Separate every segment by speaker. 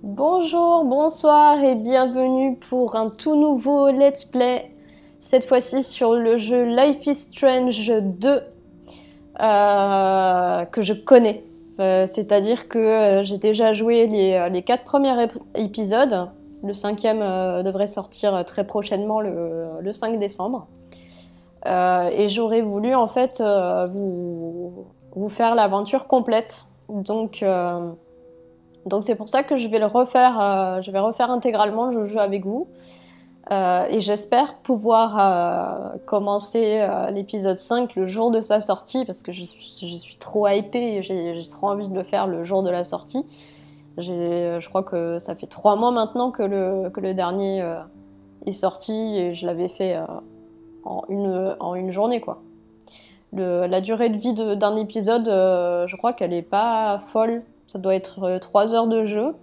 Speaker 1: Bonjour, bonsoir et bienvenue pour un tout nouveau let's play, cette fois-ci sur le jeu Life is Strange 2 que je connais. C'est-à-dire que j'ai déjà joué les 4 premiers épisodes. Le 5e devrait sortir très prochainement le 5 décembre. Et j'aurais voulu en fait vous faire l'aventure complète. Donc c'est pour ça que je vais refaire intégralement le jeu avec vous. Et j'espère pouvoir commencer l'épisode 5 le jour de sa sortie, parce que je suis trop hypée, et j'ai trop envie de le faire le jour de la sortie. Je crois que ça fait 3 mois maintenant que le dernier est sorti, et je l'avais fait en une journée, quoi. La durée de vie d'un épisode, je crois qu'elle est pas folle. Ça doit être 3 heures de jeu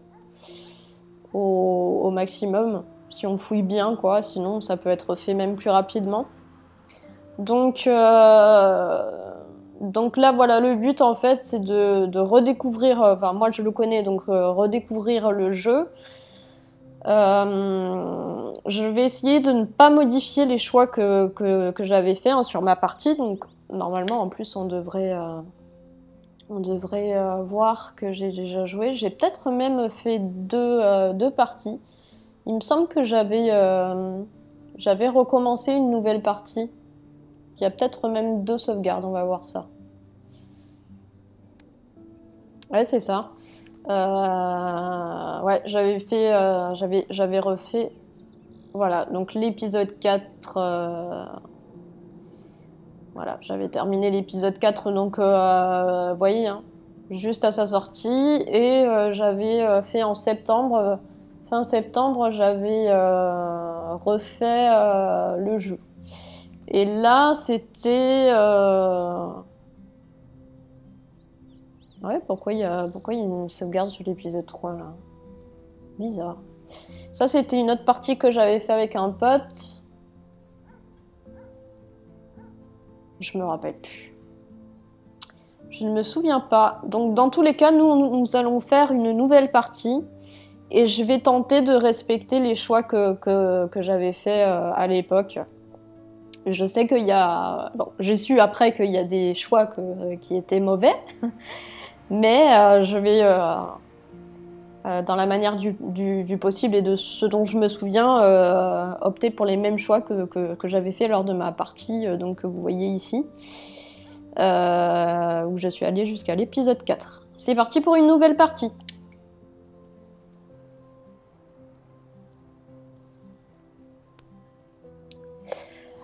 Speaker 1: au maximum, si on fouille bien, quoi. Sinon, ça peut être fait même plus rapidement. Donc, donc là, voilà, le but, en fait, c'est de redécouvrir... Enfin, moi, je le connais, donc redécouvrir le jeu. Je vais essayer de ne pas modifier les choix que j'avais fait sur ma partie. Donc, normalement, en plus, on devrait voir que j'ai déjà joué. J'ai peut-être même fait deux parties. Il me semble que j'avais recommencé une nouvelle partie. Il y a peut-être même 2 sauvegardes, on va voir ça. Ouais, c'est ça. Ouais, j'avais refait. Voilà, donc l'épisode 4. Voilà, j'avais terminé l'épisode 4, donc vous voyez, hein, juste à sa sortie. Et j'avais fait en septembre, fin septembre, j'avais refait le jeu. Et là, c'était... Ouais, pourquoi il y a une sauvegarde sur l'épisode 3, là? Bizarre. Ça, c'était une autre partie que j'avais fait avec un pote. Je me rappelle plus. Je ne me souviens pas. Donc, dans tous les cas, nous allons faire une nouvelle partie. Et je vais tenter de respecter les choix que j'avais fait à l'époque. Je sais qu'il y a... Bon, j'ai su après qu'il y a des choix qui étaient mauvais. Mais je vais, dans la manière du possible et de ce dont je me souviens, opter pour les mêmes choix que j'avais fait lors de ma partie, donc que vous voyez ici, où je suis allée jusqu'à l'épisode 4. C'est parti pour une nouvelle partie.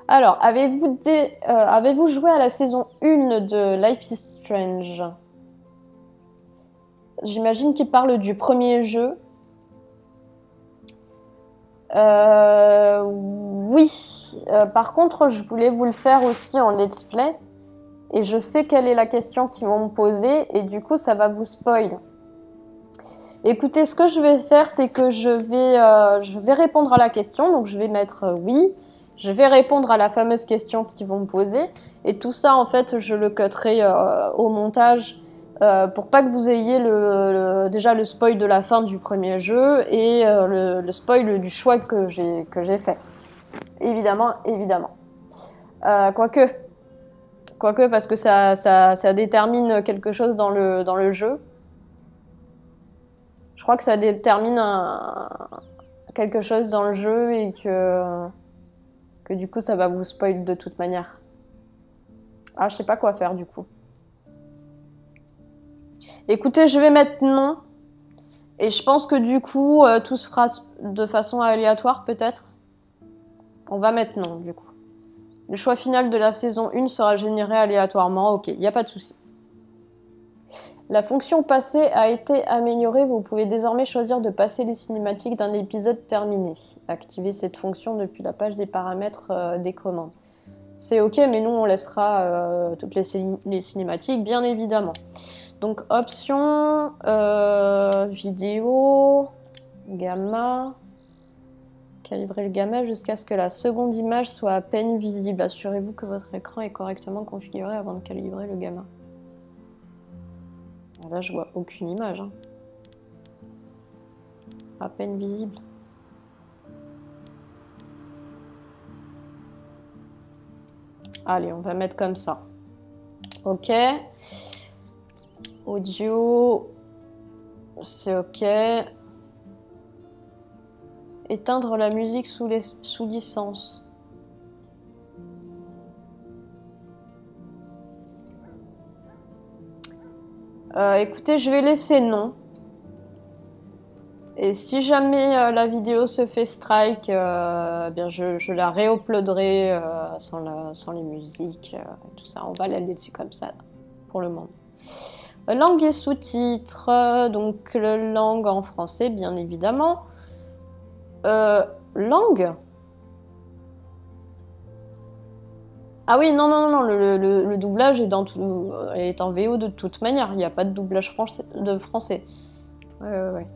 Speaker 1: Alors, avez-vous joué à la saison 1 de Life is Strange? J'imagine qu'il parle du premier jeu. Oui. Par contre, je voulais vous le faire aussi en let's play. Et je sais quelle est la question qu'ils vont me poser. Et du coup, ça va vous spoil. Écoutez, ce que je vais faire, c'est que je vais répondre à la question. Donc, je vais mettre oui. Je vais répondre à la fameuse question qu'ils vont me poser. Et tout ça, en fait, je le cutterai au montage pour pas que vous ayez déjà le spoil de la fin du premier jeu et le spoil du choix que j'ai fait. Évidemment, évidemment. Quoique, parce que ça détermine quelque chose dans le jeu. Je crois que ça détermine quelque chose dans le jeu et que du coup ça va vous spoil de toute manière. Ah, je sais pas quoi faire du coup. Écoutez, je vais mettre non. Et je pense que du coup, tout se fera de façon aléatoire peut-être. On va mettre non du coup. Le choix final de la saison 1 sera généré aléatoirement. Ok, il n'y a pas de souci. La fonction passer a été améliorée. Vous pouvez désormais choisir de passer les cinématiques d'un épisode terminé. Activez cette fonction depuis la page des paramètres des commandes. C'est ok, mais nous on laissera toutes les cinématiques, bien évidemment. Donc option, vidéo, gamma, calibrer le gamma jusqu'à ce que la seconde image soit à peine visible. Assurez-vous que votre écran est correctement configuré avant de calibrer le gamma. Là, je vois aucune image. Hein. À peine visible. Allez, on va mettre comme ça. Ok. Audio. C'est ok. Éteindre la musique sous licence. Écoutez, je vais laisser non. Et si jamais la vidéo se fait strike, bien je la réuploaderai sans les musiques, tout ça. On va la laisser comme ça pour le moment. Langue et sous-titres, donc langue en français, bien évidemment. Langue. Ah oui, non, le doublage est en VO de toute manière. Il n'y a pas de doublage français. Ouais.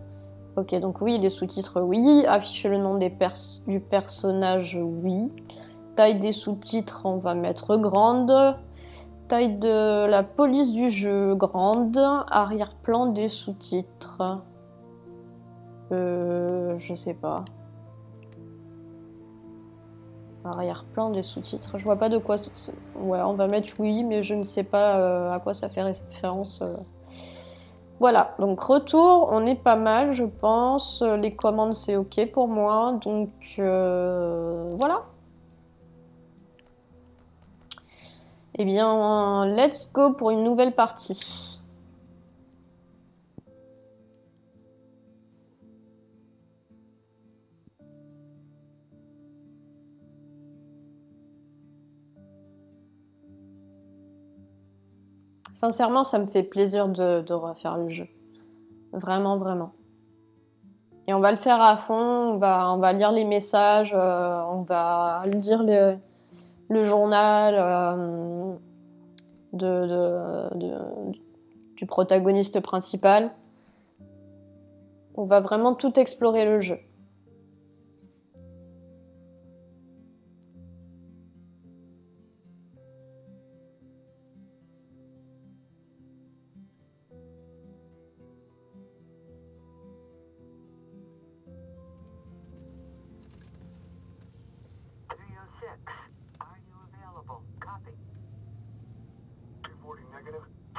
Speaker 1: Ok, donc oui, les sous-titres, oui. Afficher le nom du personnage, oui. Taille des sous-titres, on va mettre grande. Taille de la police du jeu, grande. Arrière-plan des sous-titres. Je sais pas. Arrière-plan des sous-titres. Je vois pas de quoi... Ouais, on va mettre oui, mais je ne sais pas à quoi ça fait référence. Voilà, donc retour, on est pas mal, je pense. Les commandes, c'est ok pour moi. Donc, voilà. Eh bien, let's go pour une nouvelle partie. Sincèrement, ça me fait plaisir de refaire le jeu. Vraiment, vraiment. Et on va le faire à fond, on va lire les messages, on va lire le journal du protagoniste principal. On va vraiment tout explorer le jeu.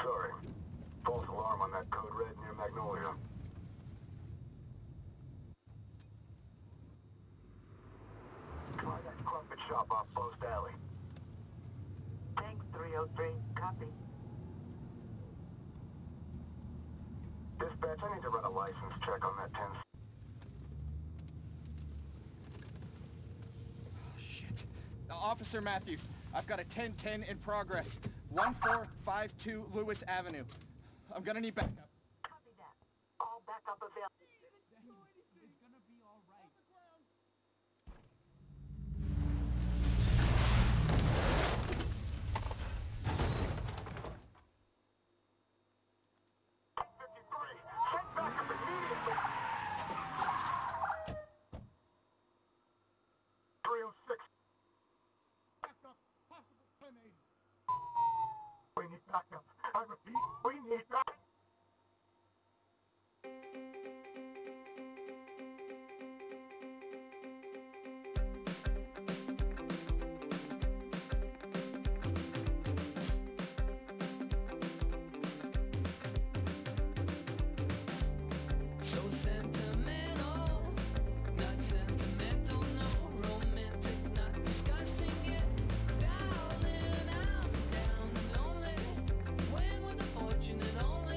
Speaker 2: Sorry. False alarm on that code red near Magnolia. Try that crumpet shop off Post Alley.
Speaker 3: Thanks, 303. Copy.
Speaker 2: Dispatch, I need to run a license check on that 10.
Speaker 4: Oh, shit. Officer Matthews, I've got a 1010 in progress. 1452 Lewis Avenue. I'm gonna need backup.
Speaker 3: Copy that. All backup available.
Speaker 4: It's gonna be all right.
Speaker 2: We need backup. I repeat, we need backup.
Speaker 5: Fortunate only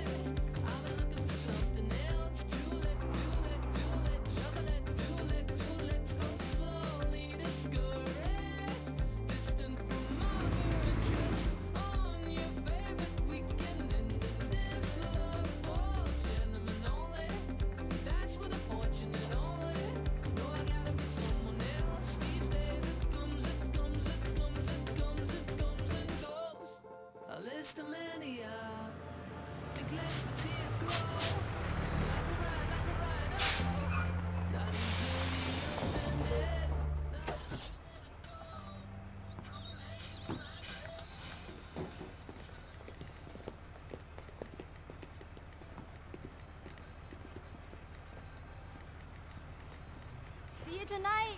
Speaker 5: you tonight.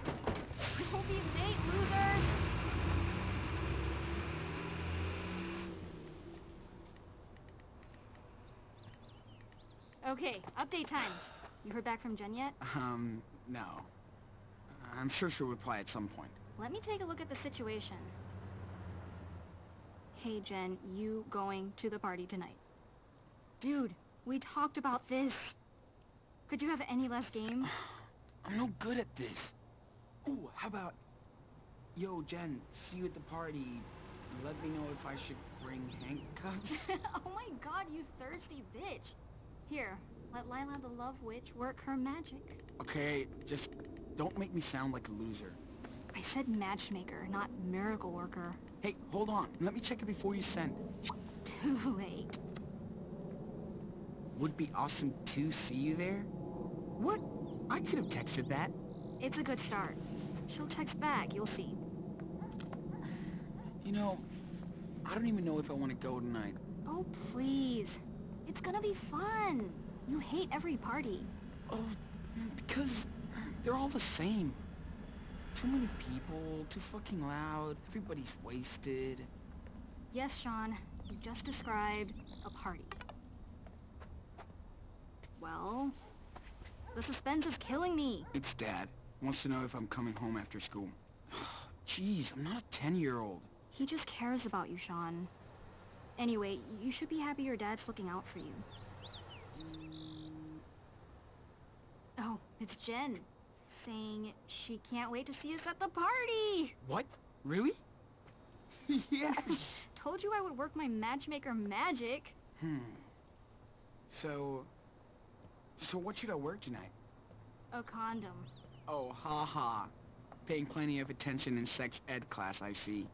Speaker 5: Don't be late, losers. Okay, update time. You heard back from Jen yet?
Speaker 6: No. I'm sure she'll reply at some point.
Speaker 5: Let me take a look at the situation. Hey, Jen, you going to the party tonight? Dude, we talked about this. Could you have any less game?
Speaker 6: I'm no good at this. Ooh, how about... Yo, Jen, see you at the party. Let me know if I should bring handcuffs.
Speaker 5: Oh my god, you thirsty bitch. Here, let Lila the Love Witch work her magic.
Speaker 6: Okay, just don't make me sound like a loser.
Speaker 5: I said matchmaker, not miracle worker.
Speaker 6: Hey, hold on. Let me check it before you send.
Speaker 5: Too late.
Speaker 6: Would be awesome to see you there. What? I could have texted that.
Speaker 5: It's a good start. She'll text back, you'll see.
Speaker 6: You know, I don't even know if I want to go tonight.
Speaker 5: Oh, please. It's gonna be fun. You hate every party.
Speaker 6: Oh, because they're all the same. Too many people, too fucking loud, everybody's wasted.
Speaker 5: Yes, Sean, you just described a party. Well, the suspense is killing me.
Speaker 6: It's Dad. Wants to know if I'm coming home after school. Jeez, I'm not a 10-year-old.
Speaker 5: He just cares about you, Sean. Anyway, you should be happy your dad's looking out for you. Oh, it's Jen, saying she can't wait to see us at the party!
Speaker 6: What? Really? Yes!
Speaker 5: Told you I would work my matchmaker magic.
Speaker 6: So what should I wear tonight?
Speaker 5: A condom.
Speaker 6: Oh, haha. Paying plenty of attention in sex ed class, I see.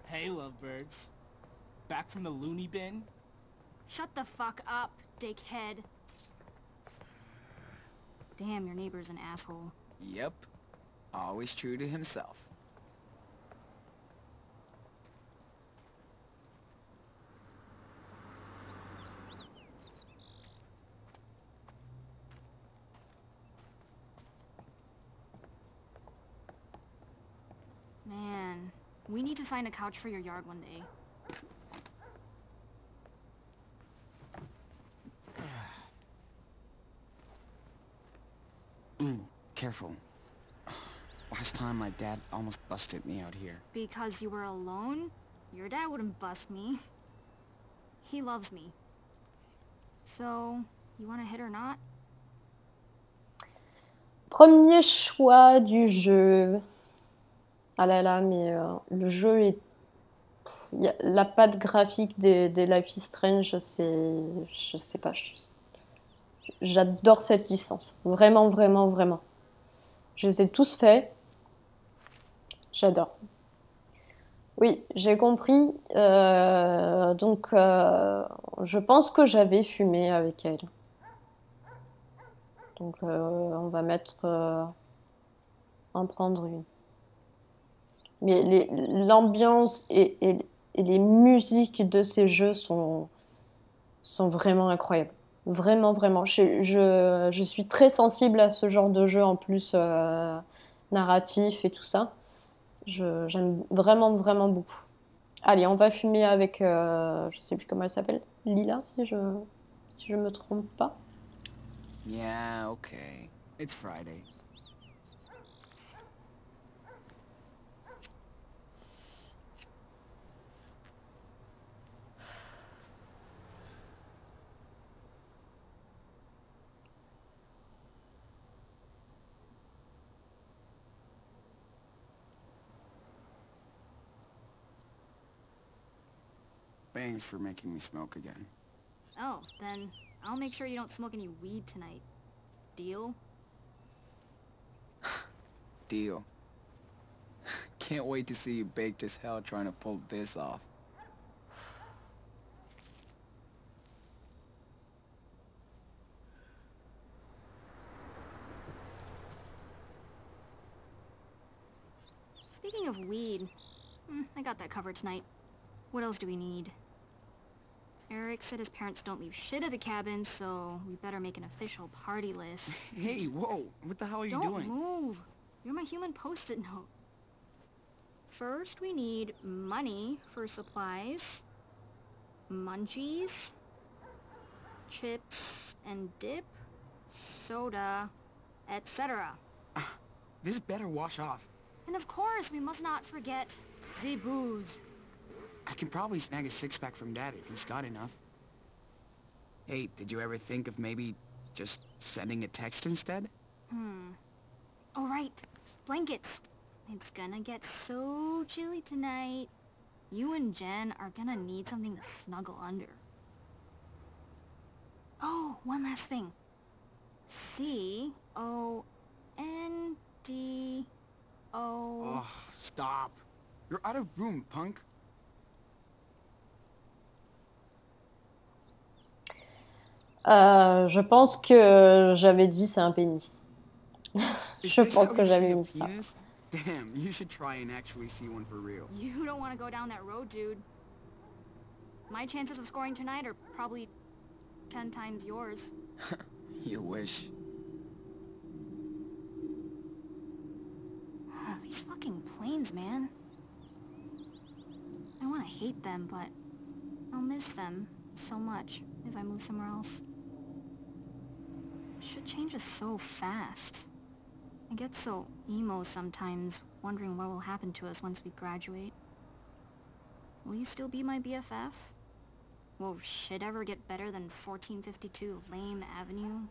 Speaker 7: Hey, lovebirds. Back from the loony bin?
Speaker 5: Shut the fuck up, dickhead. Damn, your neighbor's an asshole.
Speaker 6: Yep. Always true to himself.
Speaker 5: Man, we need to find a couch for your yard one day.
Speaker 6: Ooh, careful. Last time my dad almost busted me out here.
Speaker 5: Because you were alone? Your dad wouldn't bust me. He loves me. So, you wanna hit or not?
Speaker 1: Premier choix du jeu. Ah là là, mais le jeu est... La patte graphique des Life is Strange, c'est... Je sais pas, j'adore cette licence. Vraiment, vraiment, vraiment. Je les ai tous faits. J'adore. Oui, j'ai compris. Donc, je pense que j'avais fumé avec elle. Donc, on va en prendre une. Mais l'ambiance et les musiques de ces jeux sont vraiment incroyables. Vraiment, vraiment. Je suis très sensible à ce genre de jeu en plus narratif et tout ça. J'aime vraiment, vraiment beaucoup. Allez, on va fumer avec, je sais plus comment elle s'appelle, Lila, si je me trompe pas.
Speaker 6: Yeah, okay. It's Friday. Thanks for making me smoke again.
Speaker 5: Oh, then I'll make sure you don't smoke any weed tonight. Deal?
Speaker 6: Deal. Can't wait to see you baked as hell trying to pull this off.
Speaker 5: Speaking of weed, I got that covered tonight. What else do we need? Eric said his parents don't leave shit at the cabin, so we better make an official party list.
Speaker 6: Hey, whoa, what the hell are you
Speaker 5: Don't
Speaker 6: doing?
Speaker 5: move. You're my human post-it note. First, we need money for supplies, munchies, chips and dip, soda, etc.
Speaker 6: This better wash off.
Speaker 5: And of course, we must not forget the booze.
Speaker 6: I can probably snag a six-pack from Dad if he's got enough. Hey, did you ever think of maybe just sending a text instead?
Speaker 5: Oh, right. Blankets. It's gonna get so chilly tonight. You and Jen are gonna need something to snuggle under. Oh, one last thing. CONDO.
Speaker 6: Oh, stop. You're out of room, punk.
Speaker 1: Je pense que j'avais dit c'est un pénis.
Speaker 6: Is
Speaker 1: Je
Speaker 6: this
Speaker 1: pense
Speaker 6: how
Speaker 1: que
Speaker 6: you
Speaker 1: j'avais
Speaker 6: see a
Speaker 1: mis ça.
Speaker 6: penis? Damn, you should try and actually see one for real.
Speaker 5: You don't want to go down that road, dude. My chances of scoring tonight are probably 10 times yours.
Speaker 6: You wish.
Speaker 5: These fucking planes, man. I want to hate them, but I'll miss them so much if I move somewhere else. Shit changes so fast. I get so emo sometimes, wondering what will happen to us once we graduate. Will you still be my BFF? Will shit ever get better than 1452 Lame Avenue?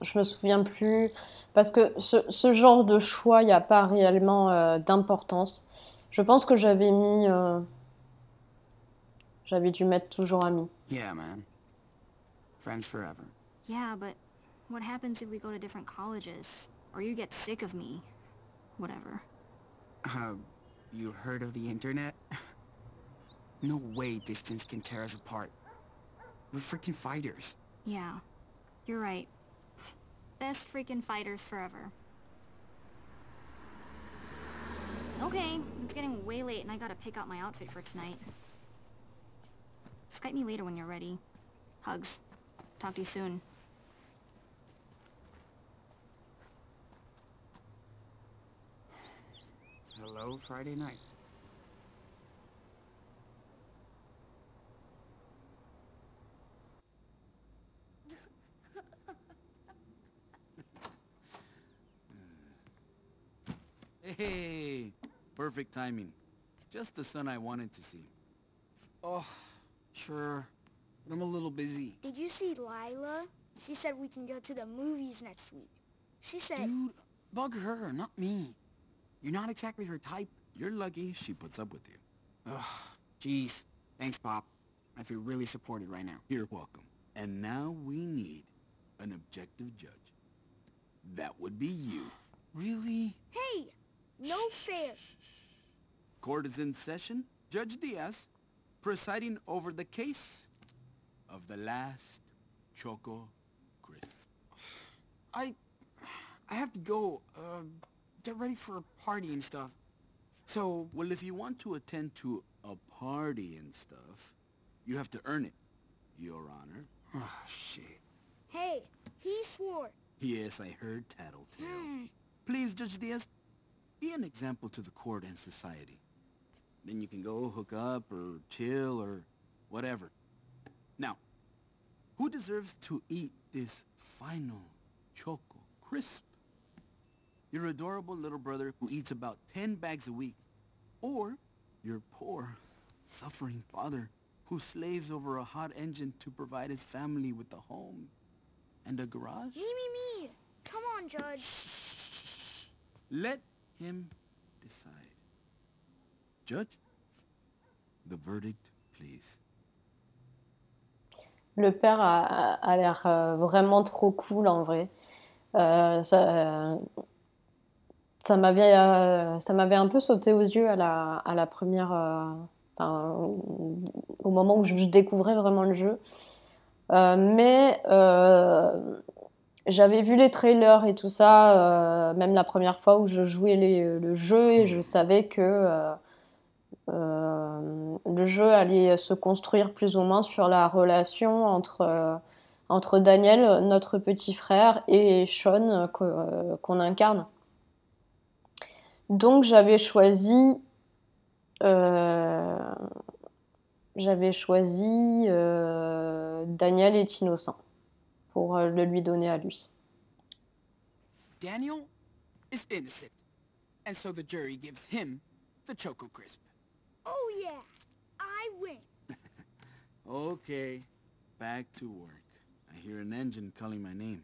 Speaker 1: Je me souviens plus. Parce que ce genre de choix, il n'y a pas réellement d'importance. Je pense que j'avais dû mettre toujours ami.
Speaker 6: Yeah, man. Friends forever.
Speaker 5: Yeah, but what happens if we go to different colleges? Or you get sick of me? Whatever.
Speaker 6: You heard of the internet? No way distance can tear us apart. We're freaking fighters.
Speaker 5: Yeah, you're right. Best freaking fighters forever. Okay, it's getting way late and I gotta pick out my outfit for tonight. Skype me later when you're ready. Hugs. Talk to you soon.
Speaker 6: Hello, Friday night.
Speaker 8: Hey, perfect timing. Just the son I wanted to see.
Speaker 6: Oh, sure. But I'm a little busy.
Speaker 9: Did you see Lila? She said we can go to the movies next week. She said...
Speaker 6: Dude, bug her, not me. You're not exactly her type.
Speaker 8: You're lucky she puts up with you.
Speaker 6: Ugh, jeez. Thanks, Pop. I feel really supported right now.
Speaker 8: You're welcome. And now we need an objective judge. That would be you.
Speaker 6: Really?
Speaker 9: Hey! No fair.
Speaker 8: Court is in session. Judge Diaz, presiding over the case of the last Choco Crisp.
Speaker 6: I have to go, get ready for a party and stuff. So...
Speaker 8: Well, if you want to attend to a party and stuff, you have to earn it, Your Honor.
Speaker 6: Oh, shit.
Speaker 9: Hey, he swore.
Speaker 8: Yes, I heard tattletale. Please, Judge Diaz, be an example to the court and society. Then you can go hook up or chill or whatever. Now, who deserves to eat this final Choco Crisp? Your adorable little brother who eats about 10 bags a week. Or your poor, suffering father who slaves over a hot engine to provide his family with a home and a garage?
Speaker 9: Me. Come on, Judge.
Speaker 8: Let him decide. Judge, the verdict, please.
Speaker 1: Le père a l'air vraiment trop cool en vrai. Ça m'avait un peu sauté aux yeux à la première, au moment où je découvrais vraiment le jeu. Mais J'avais vu les trailers et tout ça, même la première fois où je jouais le jeu, et je savais que le jeu allait se construire plus ou moins sur la relation entre Daniel, notre petit frère, et Sean, qu'on incarne. Donc euh, j'avais choisi Daniel est innocent pour le lui donner à lui.
Speaker 6: Daniel is innocent. And so the jury gives him the Choco Crisp.
Speaker 9: Oh yeah, I win.
Speaker 8: Okay, back to work. I hear an engine calling my name.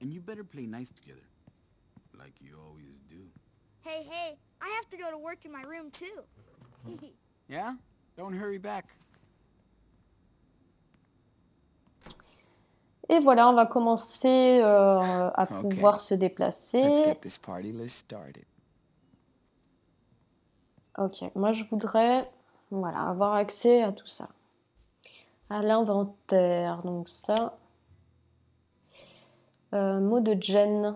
Speaker 8: And you better play nice together, like you always do.
Speaker 9: Hey, I have to go to work in my room too.
Speaker 6: Yeah? Don't hurry back.
Speaker 1: Et voilà, on va commencer à pouvoir se
Speaker 6: Let's
Speaker 1: déplacer.
Speaker 6: get this party list started.
Speaker 1: Ok, moi je voudrais avoir accès à tout ça. À l'inventaire, donc ça. Mot de Jen.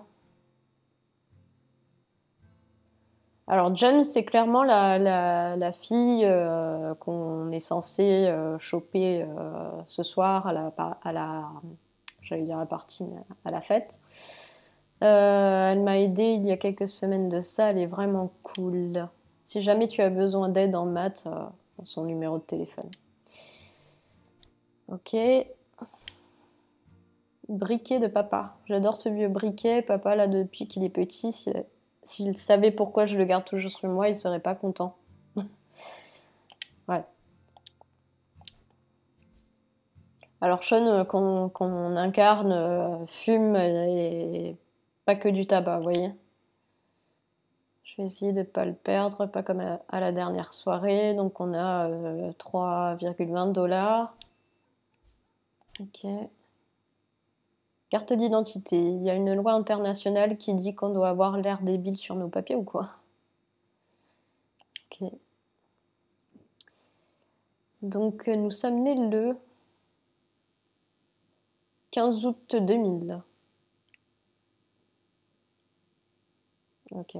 Speaker 1: Alors Jen, c'est clairement la fille qu'on est censé choper ce soir j'allais dire la partie, mais à la fête. Elle m'a aidée il y a quelques semaines de ça, elle est vraiment cool. Si jamais tu as besoin d'aide en maths, son numéro de téléphone. Ok. Briquet de papa. J'adore ce vieux briquet. Papa, là, depuis qu'il est petit, s'il savait pourquoi je le garde toujours sur moi, il serait pas content. Ouais. Alors Sean, qu'on incarne, fume et pas que du tabac, vous voyez. Je vais essayer de pas le perdre, pas comme à la dernière soirée. Donc on a 3,20 $. Ok. Carte d'identité. Il y a une loi internationale qui dit qu'on doit avoir l'air débile sur nos papiers ou quoi? Ok. Donc nous sommes nés le 15 août 2000. Ok.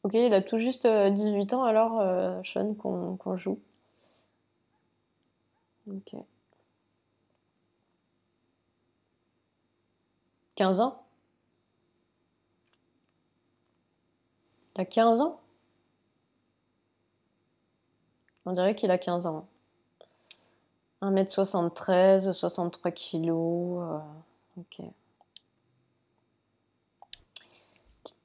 Speaker 1: Ok, il a tout juste 18 ans alors, Sean, qu'on joue. Ok. 15 ans? T'as 15 ans? On dirait qu'il a 15 ans. 1m73, 63 kilos. Ok.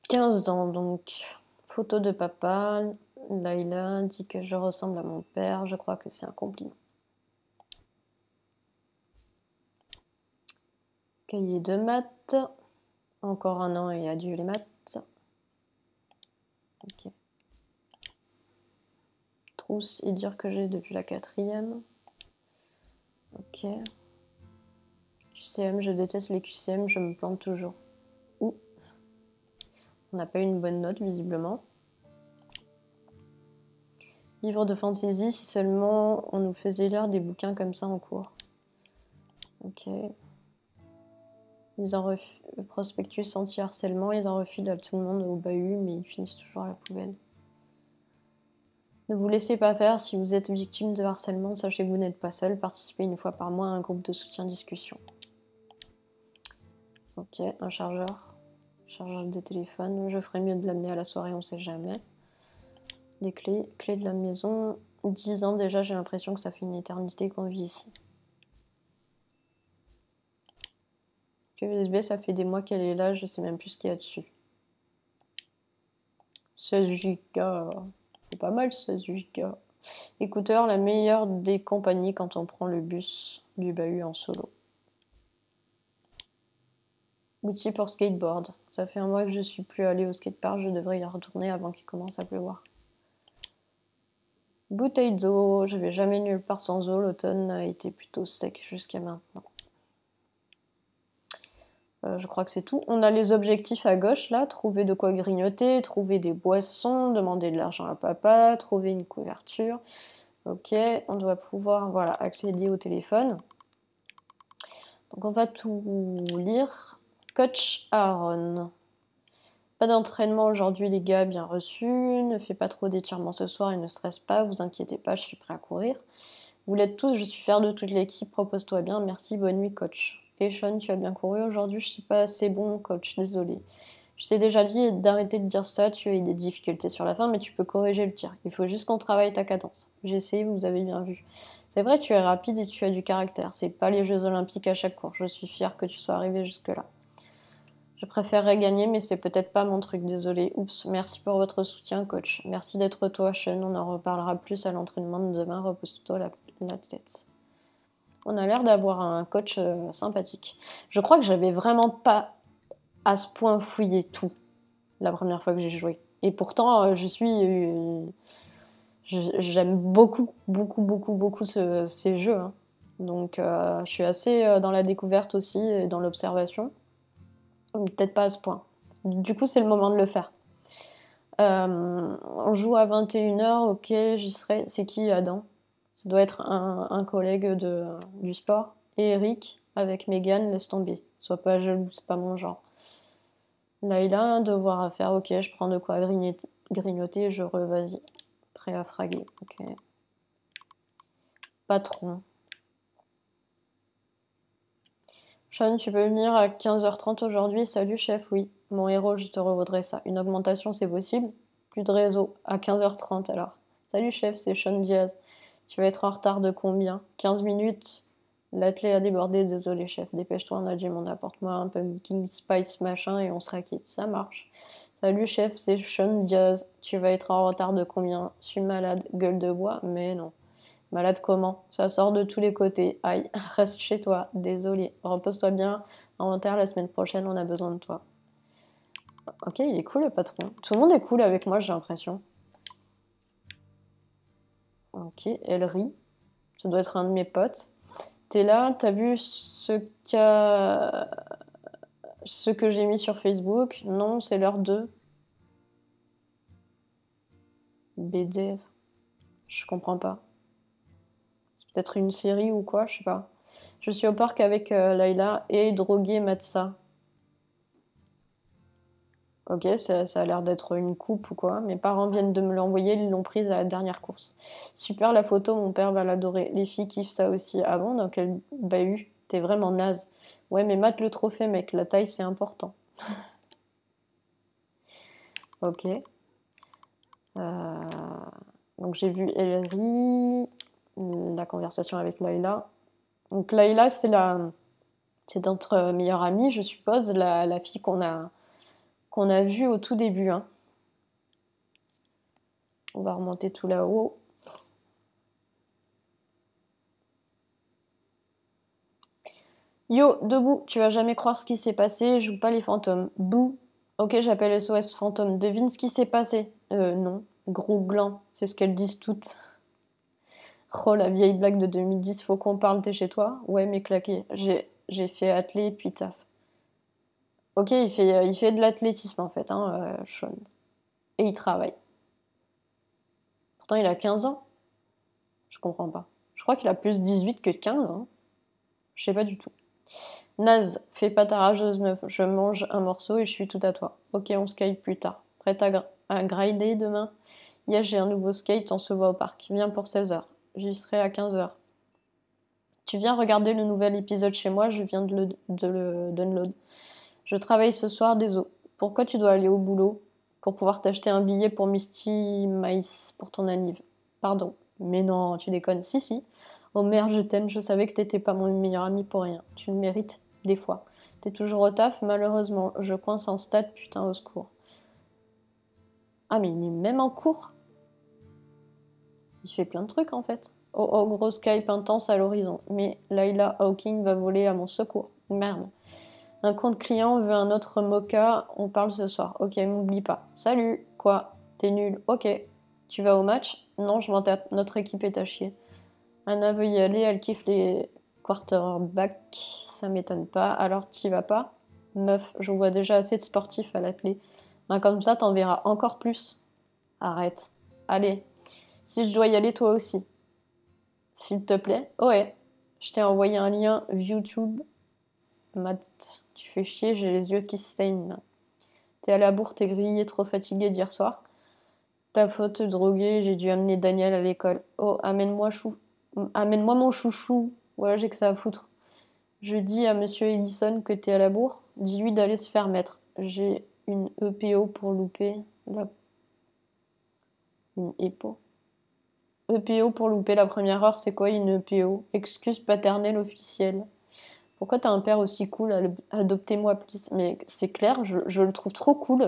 Speaker 1: 15 ans donc. Photo de papa. Laila dit que je ressemble à mon père. Je crois que c'est un compliment. Cahier de maths. Encore un an et adieu les maths. Ok. Trousse et dire que j'ai depuis la 4e. Ok. QCM, je déteste les QCM, je me plante toujours. Ouh. On n'a pas eu une bonne note visiblement. Livre de fantasy, si seulement on nous faisait lire des bouquins comme ça en cours. Ok. Prospectus anti-harcèlement, ils en refilent à tout le monde au bahut, mais ils finissent toujours à la poubelle. Ne vous laissez pas faire, si vous êtes victime de harcèlement, sachez que vous n'êtes pas seul, participez une fois par mois à un groupe de soutien-discussion. Ok, un chargeur. Chargeur de téléphone, je ferais mieux de l'amener à la soirée, on sait jamais. Des clés de la maison. 10 ans déjà, j'ai l'impression que ça fait une éternité qu'on vit ici. Clé USB, ça fait des mois qu'elle est là, je sais même plus ce qu'il y a dessus. 16 Go. C'est pas mal 16 Go. Écouteur, la meilleure des compagnies quand on prend le bus du bahut en solo. Outil pour skateboard. Ça fait un mois que je suis plus allée au skatepark, je devrais y retourner avant qu'il commence à pleuvoir. Bouteille d'eau, je vais jamais nulle part sans eau, l'automne a été plutôt sec jusqu'à maintenant. Je crois que c'est tout. On a les objectifs à gauche, là. Trouver de quoi grignoter, trouver des boissons, demander de l'argent à papa, trouver une couverture. Ok, on doit pouvoir, voilà, accéder au téléphone. Donc on va tout lire. Coach Aaron. Pas d'entraînement aujourd'hui les gars, bien reçu. Ne fais pas trop d'étirements ce soir et ne stresse pas, vous inquiétez pas, je suis prêt à courir. Vous l'êtes tous, je suis fier de toute l'équipe, propose-toi bien, merci, bonne nuit coach. Et Sean, tu as bien couru aujourd'hui, je suis pas assez bon coach, désolé. Je t'ai déjà dit d'arrêter de dire ça, tu as eu des difficultés sur la fin, mais tu peux corriger le tir. Il faut juste qu'on travaille ta cadence. J'ai essayé, vous avez bien vu. C'est vrai, tu es rapide et tu as du caractère. C'est pas les Jeux Olympiques à chaque cours. Je suis fière que tu sois arrivé jusque-là. Je préférerais gagner, mais c'est peut-être pas mon truc, désolé. Oups, merci pour votre soutien, coach. Merci d'être toi, Sean. On en reparlera plus à l'entraînement de demain. Repose-toi, l'athlète. On a l'air d'avoir un coach sympathique. Je crois que j'avais vraiment pas à ce point fouillé tout la première fois que j'ai joué. Et pourtant, j'aime beaucoup ces jeux. Hein. Donc, je suis assez dans la découverte aussi et dans l'observation. Peut-être pas à ce point. Du coup, c'est le moment de le faire. On joue à 21h, ok, j'y serai. C'est qui, Adam? Ça doit être un collègue du sport. Et Eric, avec Megan, laisse tomber. Sois pas jaloux, c'est pas mon genre. Laïla, un devoir à faire, ok, je prends de quoi grignoter, vas-y. Prêt à fraguer, ok. Patron. Sean, tu peux venir à 15h30 aujourd'hui? Salut chef, oui. Mon héros, je te revaudrai ça. Une augmentation, c'est possible? Plus de réseau. À 15h30 alors. Salut chef, c'est Sean Diaz. Tu vas être en retard de combien? 15 minutes? L'athlète a débordé, désolé chef. Dépêche-toi, on a du monde. Apporte-moi un pumpkin spice machin et on sera quitte. Ça marche. Salut chef, c'est Sean Diaz. Tu vas être en retard de combien? Je suis malade. Gueule de bois? Mais non. Malade comment? Ça sort de tous les côtés. Aïe, reste chez toi. Désolé. Repose-toi bien. Inventaire, la semaine prochaine, on a besoin de toi. Ok, il est cool le patron. Tout le monde est cool avec moi, j'ai l'impression. Ok, elle rit. Ça doit être un de mes potes. T'es là, t'as vu ce que j'ai mis sur Facebook? Non, c'est l'heure de... BD. Je comprends pas. C'est peut-être une série ou quoi, je sais pas. Je suis au parc avec Layla et drogué Matza. Ok, ça a l'air d'être une coupe ou quoi. Mes parents viennent de me l'envoyer, ils l'ont prise à la dernière course. Super la photo, mon père va l'adorer. Les filles kiffent ça aussi. Ah bon, dans quel bahut? T'es vraiment naze. Ouais, mais mate le trophée, mec, la taille c'est important. Ok. Donc j'ai vu Ellery, la conversation avec Layla. Donc Layla, c'est notre meilleure amie, je suppose, la fille qu'on a vue au tout début. Hein. On va remonter tout là-haut. Yo, debout, tu vas jamais croire ce qui s'est passé, joue pas les fantômes. Bouh. Ok, j'appelle SOS fantôme. Devine ce qui s'est passé. Non. Gros gland, c'est ce qu'elles disent toutes. Oh, la vieille blague de 2010, faut qu'on parle, t'es chez toi? Ouais, mais claqué. J'ai fait athlé, puis taf. Ok, il fait de l'athlétisme en fait, hein, Sean. Et il travaille. Pourtant, il a 15 ans. Je comprends pas. Je crois qu'il a plus 18 que 15. Hein. Je sais pas du tout. Naze, fais pas ta rageuse meuf. Je mange un morceau et je suis tout à toi. Ok, on skate plus tard. Prête à grinder demain? Yes, j'ai un nouveau skate, on se voit au parc. Viens pour 16h. J'y serai à 15h. Tu viens regarder le nouvel épisode chez moi, je viens de le download. Je travaille ce soir, désolé. Pourquoi tu dois aller au boulot? Pour pouvoir t'acheter un billet pour Misty Maïs pour ton anniv. Pardon. Mais non, tu déconnes. Si. Oh merde, je t'aime, je savais que t'étais pas mon meilleur ami pour rien. Tu le mérites, des fois. T'es toujours au taf, malheureusement. Je coince en stade, putain, au secours. Ah, mais il est même en cours? Il fait plein de trucs, en fait. Oh, gros Skype intense à l'horizon. Mais Layla Hawking va voler à mon secours. Merde. Un compte client veut un autre mocha, on parle ce soir. Ok, m'oublie pas. Salut. Quoi? T'es nul. Ok. Tu vas au match? Non, je m'en tape. Notre équipe est à chier. Anna veut y aller, elle kiffe les quarterbacks. Ça m'étonne pas. Alors, t'y vas pas? Meuf, je vois déjà assez de sportifs à l'athlé. Comme ça, t'en verras encore plus. Arrête. Allez, si je dois y aller, toi aussi. S'il te plaît. Ouais. Je t'ai envoyé un lien YouTube. Matt, tu fais chier, j'ai les yeux qui se saignent. T'es à la bourre, t'es grillé, trop fatigué d'hier soir. Ta faute, drogué, j'ai dû amener Daniel à l'école. Oh, amène-moi mon chouchou. Ouais, j'ai que ça à foutre. Je dis à monsieur Ellison que t'es à la bourre. Dis-lui d'aller se faire mettre. J'ai une EPO pour louper la... Une EPO. EPO pour louper la première heure, c'est quoi une EPO? Excuse paternelle officielle. Pourquoi t'as un père aussi cool? Adoptez-moi, please. Mais c'est clair, je le trouve trop cool,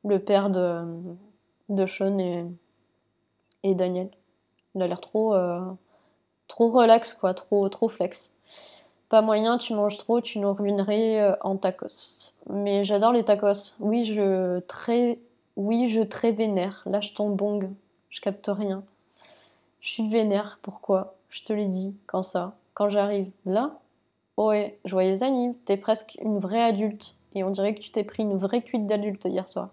Speaker 1: le père de Sean et Daniel. Il a l'air trop relax, quoi, trop flex. Pas moyen, tu manges trop, tu nous ruinerais en tacos. Mais j'adore les tacos. Oui, je très vénère. Lâche ton bong. Je capte rien. Je suis vénère. Pourquoi? Je te l'ai dit. Quand ça? Quand j'arrive? Là? Oh ouais, joyeux anniv. T'es presque une vraie adulte. Et on dirait que tu t'es pris une vraie cuite d'adulte hier soir.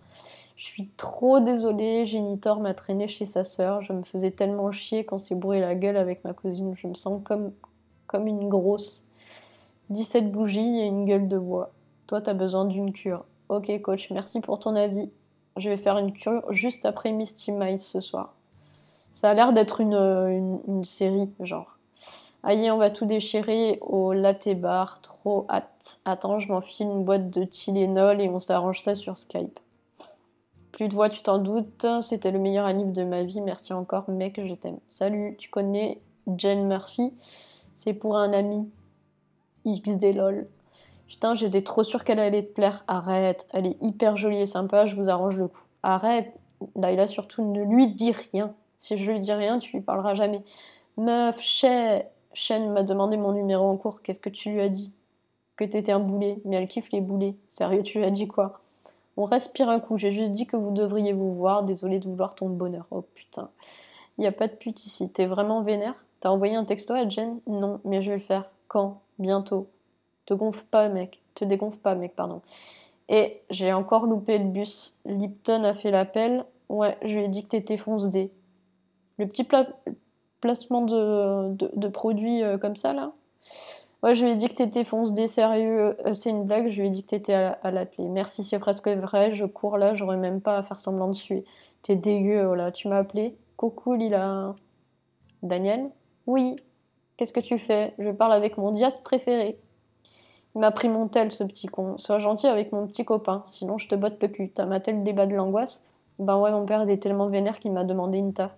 Speaker 1: Je suis trop désolée. Génitor m'a traîné chez sa sœur. Je me faisais tellement chier quand s'est bourré la gueule avec ma cousine. Je me sens comme une grosse. 17 bougies et une gueule de bois. Toi, t'as besoin d'une cure. Ok, coach, merci pour ton avis. Je vais faire une cure juste après Misty Mice ce soir. Ça a l'air d'être une série, genre. Aïe, on va tout déchirer au latte bar. Trop hâte. Attends, je m'enfile une boîte de Tylenol et on s'arrange ça sur Skype. Plus de voix, tu t'en doutes. C'était le meilleur anniv de ma vie. Merci encore, mec, je t'aime. Salut, tu connais Jen Murphy? C'est pour un ami. XD lol. Putain, j'étais trop sûre qu'elle allait te plaire. Arrête, elle est hyper jolie et sympa, je vous arrange le coup. Arrête, Laila, surtout ne lui dis rien. Si je lui dis rien, tu lui parleras jamais. Meuf, Shen m'a demandé mon numéro en cours, qu'est-ce que tu lui as dit? Que t'étais un boulet, mais elle kiffe les boulets. Sérieux, tu lui as dit quoi? On respire un coup, j'ai juste dit que vous devriez vous voir, désolé de vouloir ton bonheur. Oh putain, y a pas de pute ici, t'es vraiment vénère? T'as envoyé un texto à Jen? Non, mais je vais le faire. Quand? Bientôt. Te dégonfle pas, mec, pardon. Et j'ai encore loupé le bus. Lipton a fait l'appel. Ouais, je lui ai dit que t'étais fonce D. Le petit placement de produits comme ça, là. Ouais, je lui ai dit que t'étais fonce D, sérieux. C'est une blague, je lui ai dit que t'étais à l'atelier. Merci, c'est presque vrai. Je cours là, j'aurais même pas à faire semblant de suer. T'es dégueu, oh là. Tu m'as appelé? Coucou, Lila. Daniel? Oui. Qu'est-ce que tu fais? Je parle avec mon dias préféré. Il m'a pris mon tel, ce petit con. Sois gentil avec mon petit copain, sinon je te botte le cul. T'as maté le débat de l'angoisse? Ben ouais, mon père était tellement vénère qu'il m'a demandé une taf.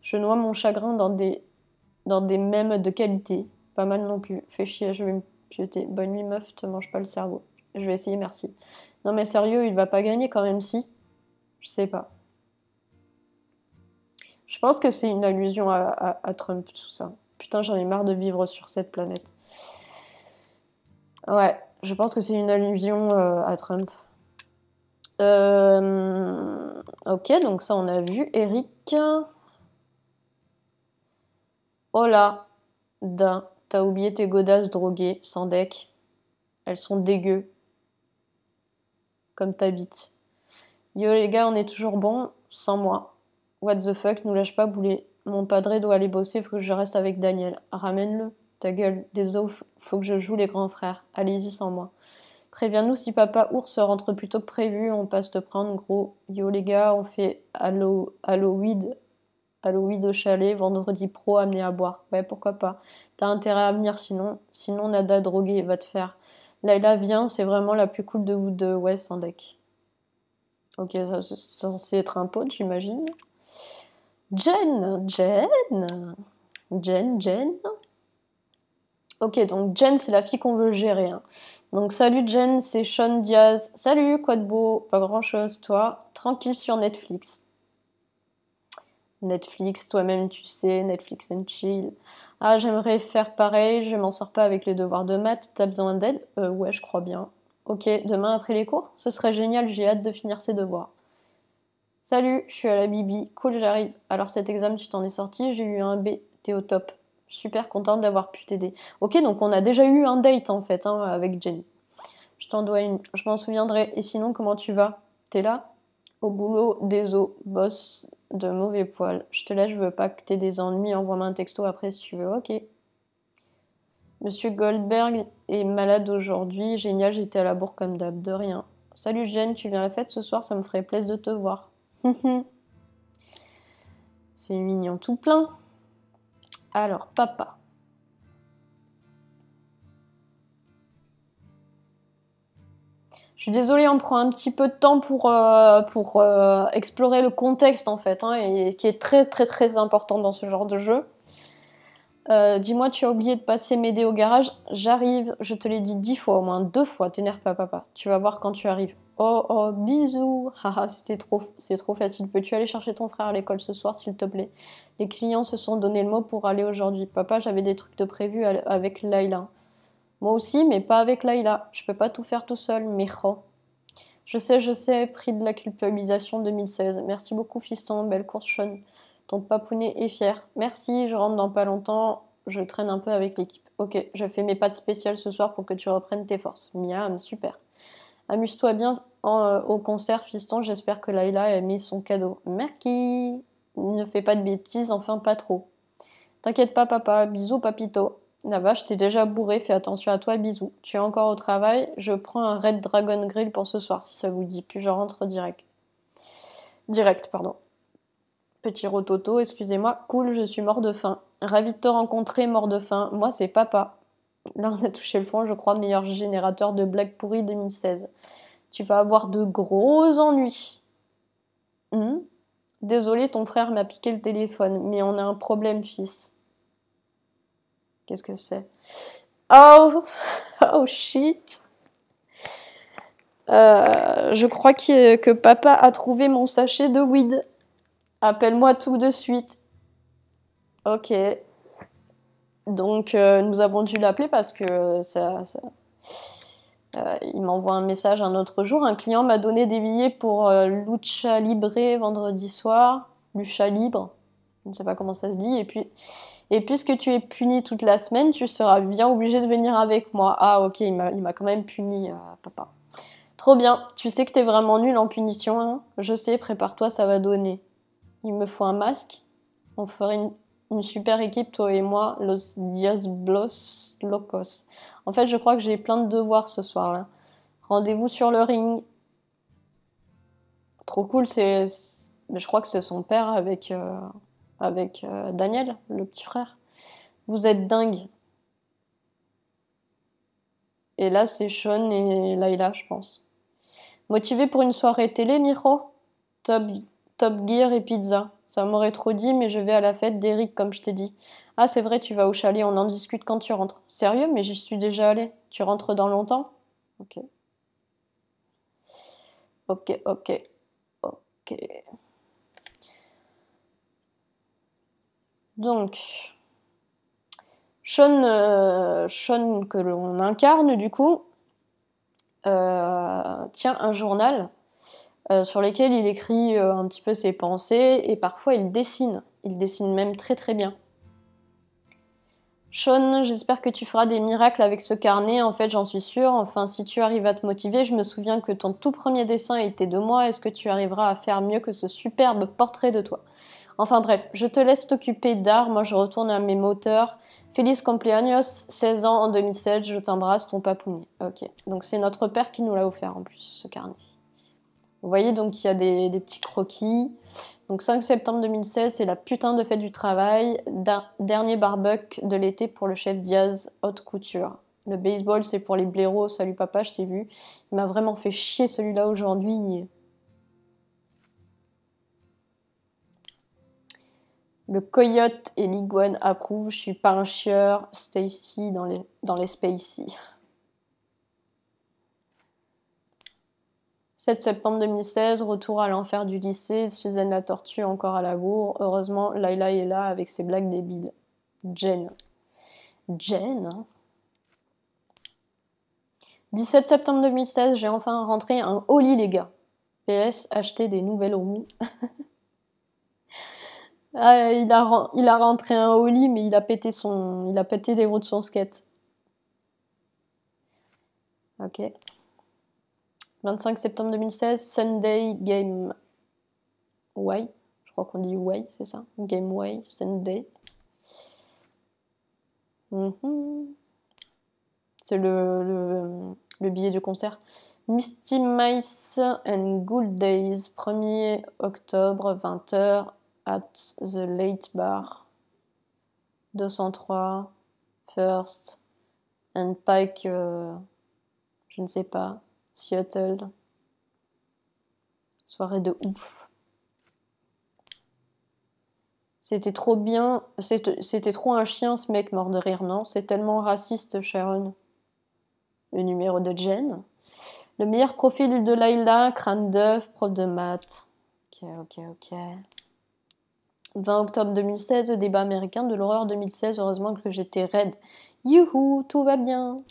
Speaker 1: Je noie mon chagrin dans des mèmes de qualité. Pas mal non plus. Fais chier, je vais me pioter. Bonne nuit, meuf, te mange pas le cerveau. Je vais essayer, merci. Non mais sérieux, il va pas gagner quand même, si? Je sais pas. Je pense que c'est une allusion à Trump, tout ça. Putain, j'en ai marre de vivre sur cette planète. Ouais, je pense que c'est une allusion à Trump. Ok, donc ça on a vu. Eric. Oh là, t'as oublié tes godasses droguées, sans deck. Elles sont dégueu. Comme ta bite. Yo les gars, on est toujours bon, sans moi. What the fuck, nous lâche pas bouler. Mon padré doit aller bosser, faut que je reste avec Daniel. Ramène-le. Ta gueule, des os, faut que je joue les grands frères. Allez-y sans moi. Préviens-nous si papa ours rentre plus tôt que prévu, on passe te prendre, gros. Yo les gars, on fait Halloween au chalet, vendredi pro, amener à boire. Ouais, pourquoi pas. T'as intérêt à venir sinon nada drogué, va te faire. Layla vient, c'est vraiment la plus cool de vous deux, ouais, sans deck. Ok, ça c'est censé être un pote, j'imagine. Jen. Ok, donc Jen, c'est la fille qu'on veut gérer. Hein. Donc salut Jen, c'est Sean Diaz. Salut, quoi de beau? Pas grand-chose, toi. Tranquille sur Netflix. Netflix, toi-même tu sais, Netflix and chill. Ah, j'aimerais faire pareil, je m'en sors pas avec les devoirs de maths. T'as besoin d'aide? Ouais, je crois bien. Ok, demain après les cours? Ce serait génial, j'ai hâte de finir ces devoirs. Salut, je suis à la Bibi. Cool, j'arrive. Alors cet examen, tu t'en es sorti? J'ai eu un B. T'es au top. Super contente d'avoir pu t'aider. Ok, donc on a déjà eu un date en fait hein, avec Jenny. Je t'en dois une. Je m'en souviendrai. Et sinon, comment tu vas? T'es là? Au boulot, désolé, boss de mauvais poil. Je te laisse, je veux pas que t'aies des ennuis. Envoie-moi un texto après si tu veux. Ok. Monsieur Goldberg est malade aujourd'hui. Génial, j'étais à la bourre comme d'hab. De rien. Salut Jen, tu viens à la fête ce soir? Ça me ferait plaisir de te voir. C'est mignon tout plein. Alors, papa. Je suis désolée, on prend un petit peu de temps pour explorer le contexte en fait, hein, et qui est très très très important dans ce genre de jeu. Dis-moi, tu as oublié de passer m'aider au garage? J'arrive, je te l'ai dit 10 fois, au moins 2 fois, t'énerve pas papa. Tu vas voir quand tu arrives. Oh oh, bisous. Haha, c'est trop facile. Peux-tu aller chercher ton frère à l'école ce soir, s'il te plaît? Les clients se sont donné le mot pour aller aujourd'hui. Papa, j'avais des trucs de prévu avec Layla. Moi aussi, mais pas avec Layla. Je peux pas tout faire tout seul, mais oh. Je sais, prix de la culpabilisation 2016. Merci beaucoup, fiston. Belle course, Sean. Ton papounet est fier. Merci, je rentre dans pas longtemps. Je traîne un peu avec l'équipe. Ok, je fais mes pâtes spéciales ce soir pour que tu reprennes tes forces. Miam, super. Amuse-toi bien au concert, fiston. J'espère que Layla a aimé son cadeau. Merci. Ne fais pas de bêtises, enfin pas trop. T'inquiète pas, papa. Bisous, papito. La vache, t'es déjà bourré, fais attention à toi, bisous. Tu es encore au travail? Je prends un Red Dragon Grill pour ce soir, si ça vous dit. Puis je rentre direct. Direct, pardon. Petit rototo, excusez-moi. Cool, je suis mort de faim. Ravi de te rencontrer, mort de faim. Moi, c'est papa. Là, on a touché le fond, je crois, meilleur générateur de blagues pourries 2016. Tu vas avoir de gros ennuis. Désolé, ton frère m'a piqué le téléphone, mais on a un problème, fils. Qu'est-ce que c'est? Oh shit. Je crois que papa a trouvé mon sachet de weed. Appelle-moi tout de suite. Ok. Donc, nous avons dû l'appeler parce que il m'envoie un message un autre jour. Un client m'a donné des billets pour Lucha Libre vendredi soir. Lucha Libre. Je ne sais pas comment ça se dit. Et puisque tu es puni toute la semaine, tu seras bien obligé de venir avec moi. Ah ok, il m'a quand même puni, papa. Trop bien, tu sais que t'es vraiment nul en punition, hein? Je sais, prépare-toi, ça va donner. Il me faut un masque. On ferait une super équipe, toi et moi, Los Diablos Locos. En fait, je crois que j'ai plein de devoirs ce soir-là. Rendez-vous sur le ring. Trop cool, mais je crois que c'est son père avec Daniel, le petit frère. Vous êtes dingue. Et là, c'est Sean et Layla, je pense. Motivé pour une soirée télé, Miro? Top Gear et pizza. Ça m'aurait trop dit, mais je vais à la fête d'Eric, comme je t'ai dit. Ah, c'est vrai, tu vas au chalet, on en discute quand tu rentres. Sérieux? Mais j'y suis déjà allée. Tu rentres dans longtemps? Ok. Ok. Donc, Sean que l'on incarne, du coup, tient un journal sur lequel il écrit un petit peu ses pensées et parfois il dessine. Il dessine même très très bien. Sean, j'espère que tu feras des miracles avec ce carnet, en fait j'en suis sûre. Enfin, si tu arrives à te motiver, je me souviens que ton tout premier dessin était de moi. Est-ce que tu arriveras à faire mieux que ce superbe portrait de toi? Enfin bref, je te laisse t'occuper d'art, moi je retourne à mes moteurs. Feliz cumpleaños, 16 ans en 2007, je t'embrasse, ton papounet. Ok, donc c'est notre père qui nous l'a offert en plus, ce carnet. Vous voyez, donc il y a des petits croquis. Donc 5 septembre 2016, c'est la putain de fête du travail. Dernier barbecue de l'été pour le chef Diaz, haute couture. Le baseball, c'est pour les blaireaux. Salut papa, je t'ai vu. Il m'a vraiment fait chier celui-là aujourd'hui. Le coyote et l'iguane approuvent. Je suis pas un chieur. Stacy dans les Spacey. 7 septembre 2016, retour à l'enfer du lycée. Suzanne la tortue encore à la bourre. Heureusement, Layla est là avec ses blagues débiles. Jen, hein. 17 septembre 2016, j'ai enfin rentré un Oli, les gars. PS, acheter des nouvelles roues. Ah, il a rentré un Oli, mais il a pété les roues de son skate. Ok. 25 septembre 2016, Sunday Game Way. Je crois qu'on dit Way, c'est ça? Game Way, Sunday. C'est le billet du concert. Misty Mice and Good Days, 1er octobre, 20h, at the Late Bar, 203, First, and Pike, je ne sais pas, Seattle. Soirée de ouf. C'était trop bien, c'était trop un chien ce mec mort de rire, non? C'est tellement raciste, Sharon. Le numéro de Jen. Le meilleur profil de Layla, crâne d'œuf, prof de maths. Ok. 20 octobre 2016, le débat américain de l'horreur 2016. Heureusement que j'étais raide. Youhou, tout va bien.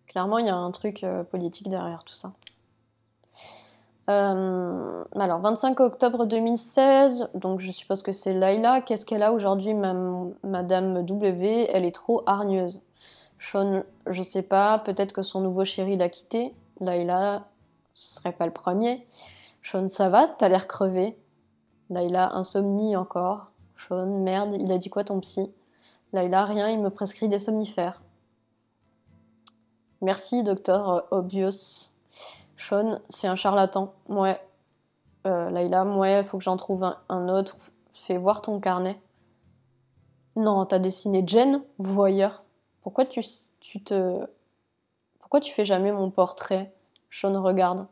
Speaker 1: Clairement, il y a un truc politique derrière tout ça. Alors, 25 octobre 2016, donc je suppose que c'est Layla. Qu'est-ce qu'elle a aujourd'hui, Madame W? Elle est trop hargneuse. Sean, je sais pas, peut-être que son nouveau chéri l'a quitté. Layla, ce serait pas le premier. Sean, ça va? T'as l'air crevé. Layla, insomnie encore. Sean, merde, il a dit quoi ton psy? Layla, rien, il me prescrit des somnifères. Merci, docteur Obvious. Sean, c'est un charlatan. Ouais. Layla, ouais, faut que j'en trouve un autre. Fais voir ton carnet. Non, t'as dessiné Jen, voyeur. Pourquoi tu fais jamais mon portrait? Sean regarde.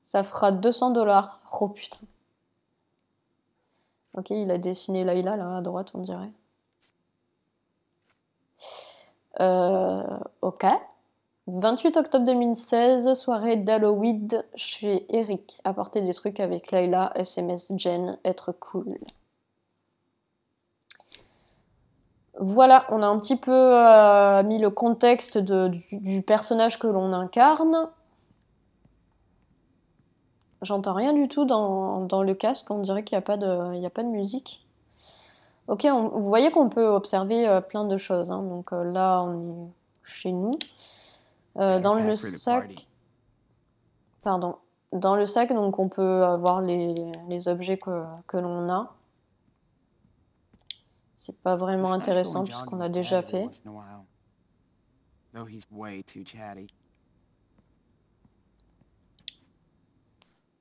Speaker 1: Ça fera 200$. Oh putain. Ok, il a dessiné Layla là à droite, on dirait. Ok. 28 octobre 2016, soirée d'Halloween chez Eric. Apporter des trucs avec Layla, SMS Jen, être cool. Voilà, on a un petit peu mis le contexte du personnage que l'on incarne. J'entends rien du tout dans le casque, on dirait qu'il n'y a pas de musique. Ok, vous voyez qu'on peut observer plein de choses. Hein. Donc là, on est chez nous. Dans le sac... Pardon. Dans le sac, donc, on peut avoir les objets que l'on a. C'est pas vraiment intéressant puisqu'on l'a déjà fait.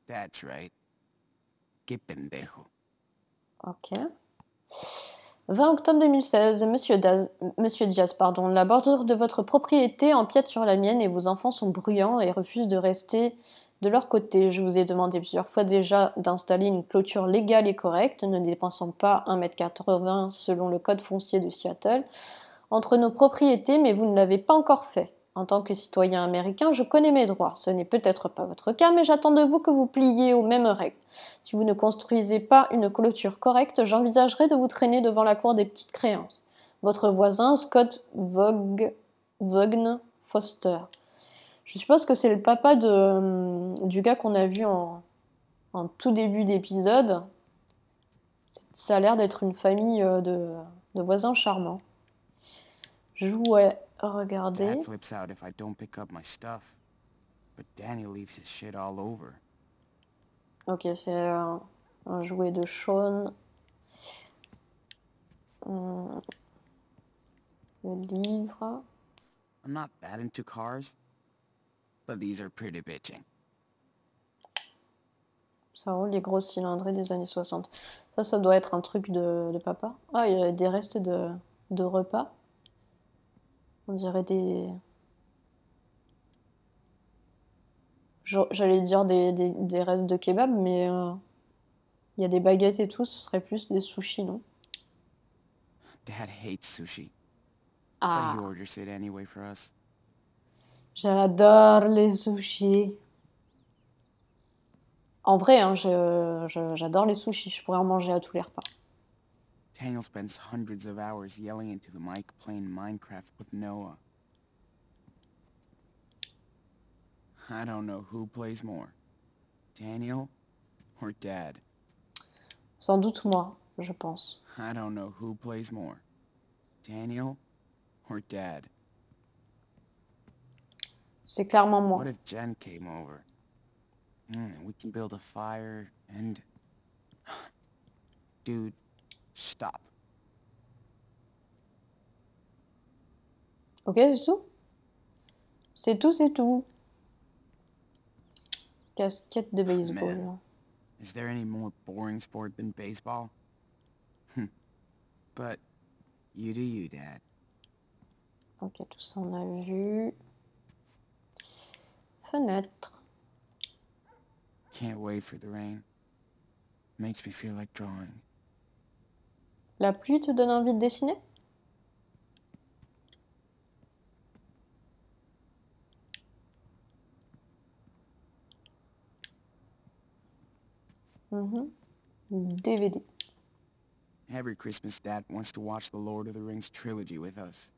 Speaker 6: That's right. Que pendejo.
Speaker 1: Ok. 20 octobre 2016, Monsieur Diaz, pardon, la bordure de votre propriété empiète sur la mienne et vos enfants sont bruyants et refusent de rester de leur côté. Je vous ai demandé plusieurs fois déjà d'installer une clôture légale et correcte, ne dépensant pas 1,80 m selon le code foncier de Seattle entre nos propriétés, mais vous ne l'avez pas encore fait. En tant que citoyen américain, je connais mes droits. Ce n'est peut-être pas votre cas, mais j'attends de vous que vous pliez aux mêmes règles. Si vous ne construisez pas une clôture correcte, j'envisagerai de vous traîner devant la cour des petites créances. Votre voisin, Scott Vaughn Foster. Je suppose que c'est le papa du gars qu'on a vu en tout début d'épisode. Ça a l'air d'être une famille de voisins charmants. Jouet, regardez.
Speaker 6: Dad flips out if I don't pick up my stuff, but Daniel leaves his shit all over.
Speaker 1: Ok, c'est un jouet de Sean. Le livre.
Speaker 6: I'm not that into cars, but these are pretty bitching.
Speaker 1: Ça roule les grosses cylindrées des années 60. Ça doit être un truc de papa. Ah, il y a des restes de repas. On dirait des... J'allais dire des restes de kebab, mais il y a des baguettes et tout, ce serait plus des sushis, non?
Speaker 6: Dad hates sushi.
Speaker 1: Ah.
Speaker 6: But he orders it anyway for us.
Speaker 1: J'adore les sushis. En vrai, hein, j'adore les sushis. Je pourrais en manger à tous les repas.
Speaker 6: Daniel spends hundreds of hours yelling into the mic playing Minecraft with Noah. I don't know who plays more, Daniel or Dad.
Speaker 1: Sans doute moi, je pense.
Speaker 6: I don't know who plays more, Daniel or Dad?
Speaker 1: C'est clairement moi.
Speaker 6: What if Jen came over? We can build a fire and... Dude, stop.
Speaker 1: Ok, c'est tout? C'est tout, c'est tout. Casquette de baseball.
Speaker 6: Man. Is there any more boring sport than baseball? But you do you, Dad.
Speaker 1: Ok, tout ça on a vu. Fenêtre.
Speaker 6: Can't wait for the rain. Makes me feel like drawing.
Speaker 1: La pluie te donne envie de dessiner? DVD.
Speaker 6: Every Christmas, Dad wants to watch the Lord of the Rings trilogy with us.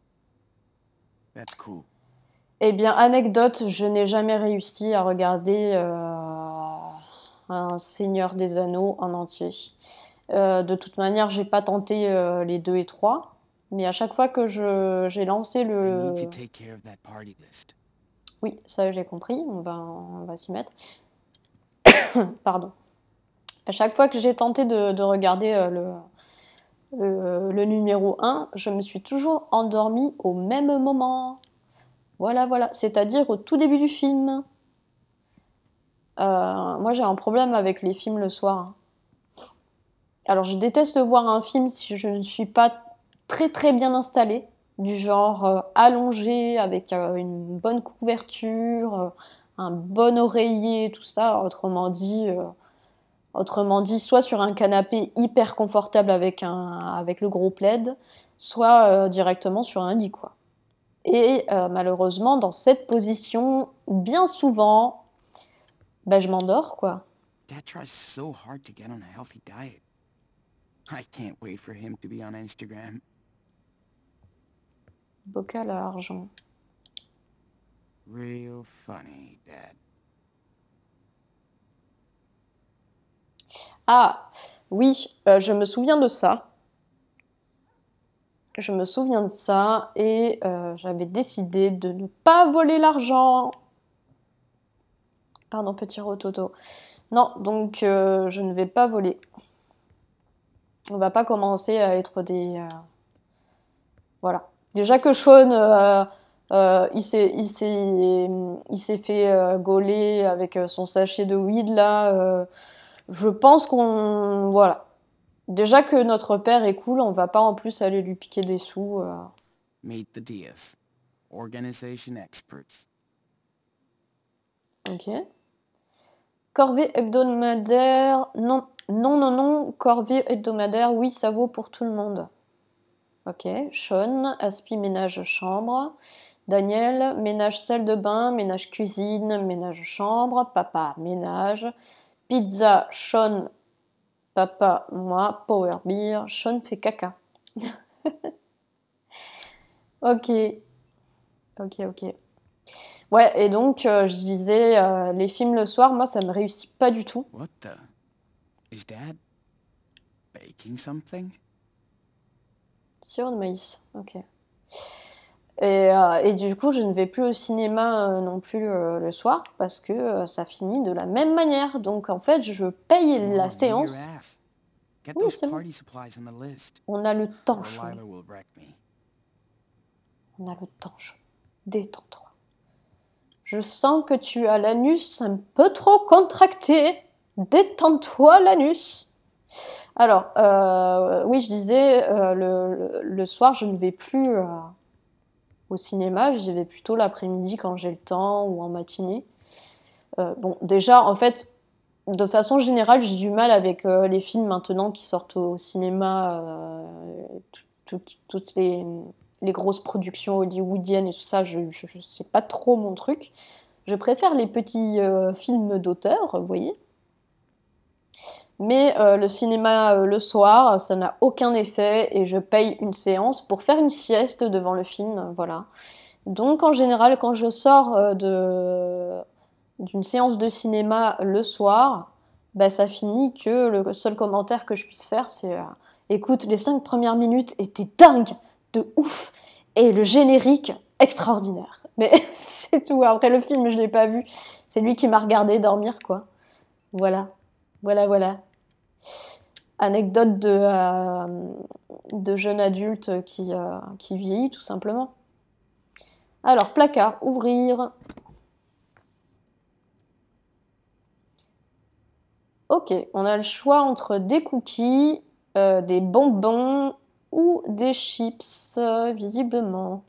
Speaker 6: That's cool.
Speaker 1: Eh bien, anecdote, je n'ai jamais réussi à regarder un Seigneur des Anneaux en entier. De toute manière, j'ai pas tenté les 2 et 3, mais à chaque fois que j'ai lancé
Speaker 6: I need
Speaker 1: le...
Speaker 6: to take care of that party list.
Speaker 1: Oui, ça j'ai compris, on va s'y mettre. Pardon. À chaque fois que j'ai tenté de regarder le numéro 1, je me suis toujours endormie au même moment. Voilà, voilà. C'est-à-dire au tout début du film. Moi, j'ai un problème avec les films le soir. Alors, je déteste voir un film si je ne suis pas très très bien installée. Du genre allongée, avec une bonne couverture, un bon oreiller, tout ça. Autrement dit, soit sur un canapé hyper confortable avec le gros plaid, soit directement sur un lit, quoi. Et malheureusement, dans cette position, bien souvent, je m'endors, quoi.
Speaker 6: Dad tries so hard to get on a healthy diet. I can't wait for him to be on Instagram.
Speaker 1: Bocal à argent.
Speaker 6: Real funny, Dad.
Speaker 1: Ah, oui, je me souviens de ça. Je me souviens de ça et j'avais décidé de ne pas voler l'argent. Pardon, petit rototo. Non, donc je ne vais pas voler. On va pas commencer à être des... Voilà. Déjà que Sean, il s'est fait gauler avec son sachet de weed, là. Je pense qu'on... Voilà. Déjà que notre père est cool, on va pas en plus aller lui piquer des sous.
Speaker 6: Meet the DS. Organization experts.
Speaker 1: Ok. Corvée hebdomadaire. Non, non, non, non. Corvée hebdomadaire, oui, ça vaut pour tout le monde. Ok. Sean, aspi ménage chambre. Daniel, ménage salle de bain, ménage cuisine, ménage chambre. Papa, ménage. Pizza, Sean, papa, moi, power beer. Sean fait caca. Ok. Ok, ok. Ouais, et donc, je disais, les films le soir, moi, ça me réussit pas du tout.
Speaker 6: What the? Is Dad baking something?
Speaker 1: Sirop de maïs, ok. Et du coup, je ne vais plus au cinéma non plus le soir parce que ça finit de la même manière. Donc, en fait, je paye
Speaker 6: Come
Speaker 1: la
Speaker 6: on, do
Speaker 1: séance.
Speaker 6: your ass. Get
Speaker 1: Oui,
Speaker 6: those
Speaker 1: c'est bon.
Speaker 6: party supplies on the list.
Speaker 1: On a le temps,
Speaker 6: Or
Speaker 1: Sean.
Speaker 6: Lila will wreck me.
Speaker 1: On a le temps, Sean. Détends-toi. Je sens que tu as l'anus un peu trop contracté. Détends-toi, l'anus. Alors, oui, je disais, le soir, je ne vais plus au cinéma. J'y vais plutôt l'après-midi quand j'ai le temps ou en matinée. Bon, déjà, en fait, de façon générale, j'ai du mal avec les films maintenant qui sortent au cinéma, toutes les grosses productions hollywoodiennes et tout ça, c'est pas trop mon truc. Je préfère les petits films d'auteur, vous voyez. Mais le cinéma le soir, ça n'a aucun effet et je paye une séance pour faire une sieste devant le film, voilà. Donc en général, quand je sors d'une séance de cinéma le soir, ça finit que le seul commentaire que je puisse faire, c'est écoute, les 5 premières minutes étaient dingues, de ouf, Et le générique, extraordinaire. Mais c'est tout. Après le film, je l'ai pas vu. C'est lui qui m'a regardé dormir, quoi. Voilà. Voilà. Anecdote de jeune adulte qui vieillit, tout simplement. Alors, placard, ouvrir. Ok, on a le choix entre des cookies, des bonbons ou des chips, visiblement.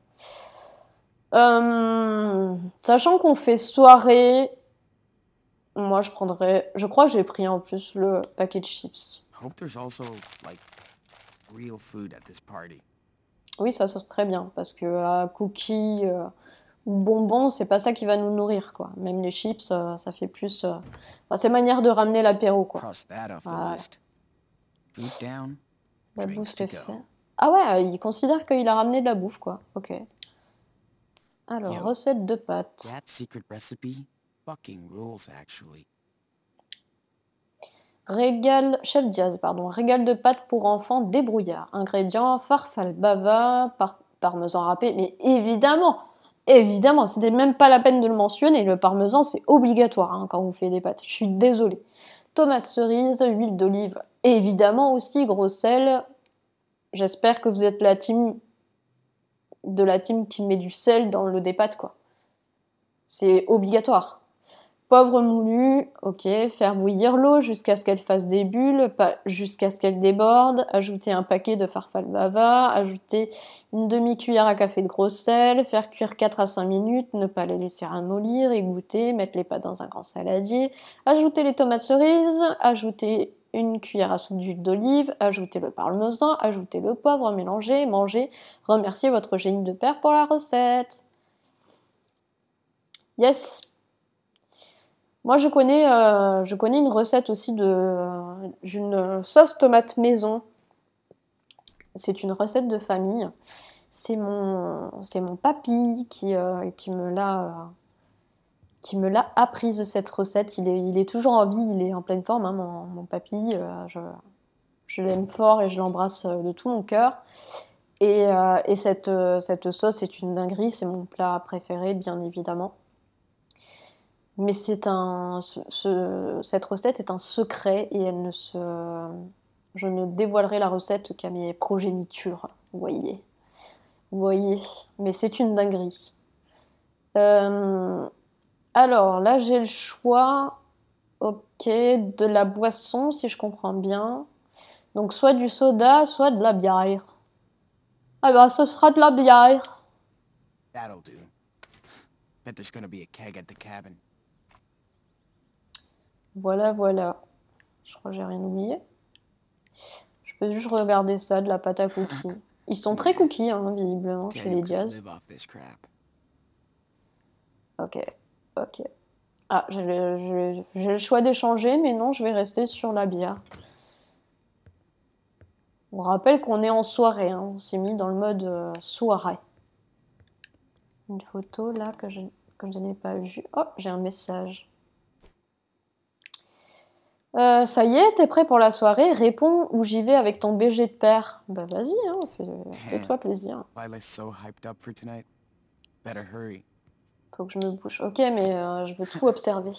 Speaker 1: Sachant qu'on fait soirée, moi je prendrais... Je crois que j'ai pris en plus le paquet de chips.
Speaker 6: Hope there's also, like, real food at this party.
Speaker 1: Oui, ça serait très bien, parce que cookies ou bonbons, c'est pas ça qui va nous nourrir, quoi. Même les chips, ça fait plus... Enfin, c'est manière de ramener l'apéro, quoi.
Speaker 6: Cross that off the
Speaker 1: Voilà.
Speaker 6: list. Food down,
Speaker 1: La
Speaker 6: drinks
Speaker 1: bouffe,
Speaker 6: to
Speaker 1: c'est
Speaker 6: go.
Speaker 1: fait. Ah ouais, il considère qu'il a ramené de la bouffe, quoi. Ok. Alors,
Speaker 6: Yo.
Speaker 1: recette de pâtes.
Speaker 6: That secret recipe fucking rules, actually.
Speaker 1: Chef Diaz, pardon. Régal de pâtes pour enfants débrouillard. Ingrédients, farfalle bava, parmesan râpé. Mais évidemment, c'était même pas la peine de le mentionner. Le parmesan, c'est obligatoire hein, quand vous faites des pâtes. Je suis désolée. Tomates cerises, huile d'olive. Évidemment aussi, gros sel. J'espère que vous êtes la team qui met du sel dans le des pâtes, quoi. C'est obligatoire. Poivre moulu, ok, faire bouillir l'eau jusqu'à ce qu'elle fasse des bulles, pas jusqu'à ce qu'elle déborde, ajouter un paquet de farfalle bava, ajouter une demi-cuillère à café de gros sel, faire cuire 4 à 5 minutes, ne pas les laisser ramollir, égoutter, mettre les pâtes dans un grand saladier, ajouter les tomates cerises, ajouter une cuillère à soupe d'huile d'olive, ajouter le parmesan, ajouter le poivre, mélanger, manger, remercier votre génie de père pour la recette. Yes! Moi, je connais une recette aussi d'une sauce tomate maison. C'est une recette de famille. C'est mon papy qui me l'a apprise cette recette. Il est toujours en vie, il est en pleine forme, hein, mon papy. Je l'aime fort et je l'embrasse de tout mon cœur. Et cette sauce est une dinguerie, c'est mon plat préféré, bien évidemment. Mais cette recette est un secret et je ne dévoilerai la recette qu'à mes progénitures. Vous voyez, mais c'est une dinguerie. Alors là, j'ai le choix, ok, de la boisson, si je comprends bien. Donc soit du soda, soit de la bière. Ah bah, ce sera de la bière.
Speaker 6: That'll do. Bet there's gonna be a keg at the cabin.
Speaker 1: Voilà. Je crois que j'ai rien oublié. Je peux juste regarder ça, de la pâte à cookies. Ils sont très cookies, hein, visiblement, chez les Diaz. Ok. Ah, j'ai le choix d'échanger, mais non, je vais rester sur la bière. On rappelle qu'on est en soirée, hein. On s'est mis dans le mode soirée. Une photo, là, que je n'ai pas vue. Oh, j'ai un message. Ça y est, t'es prêt pour la soirée? Réponds ou j'y vais avec ton BG de père. Bah vas-y, hein, fais-toi plaisir.
Speaker 6: Lila's so hyped up for tonight. Better hurry.
Speaker 1: Faut que je me bouge. Ok, mais je veux tout observer.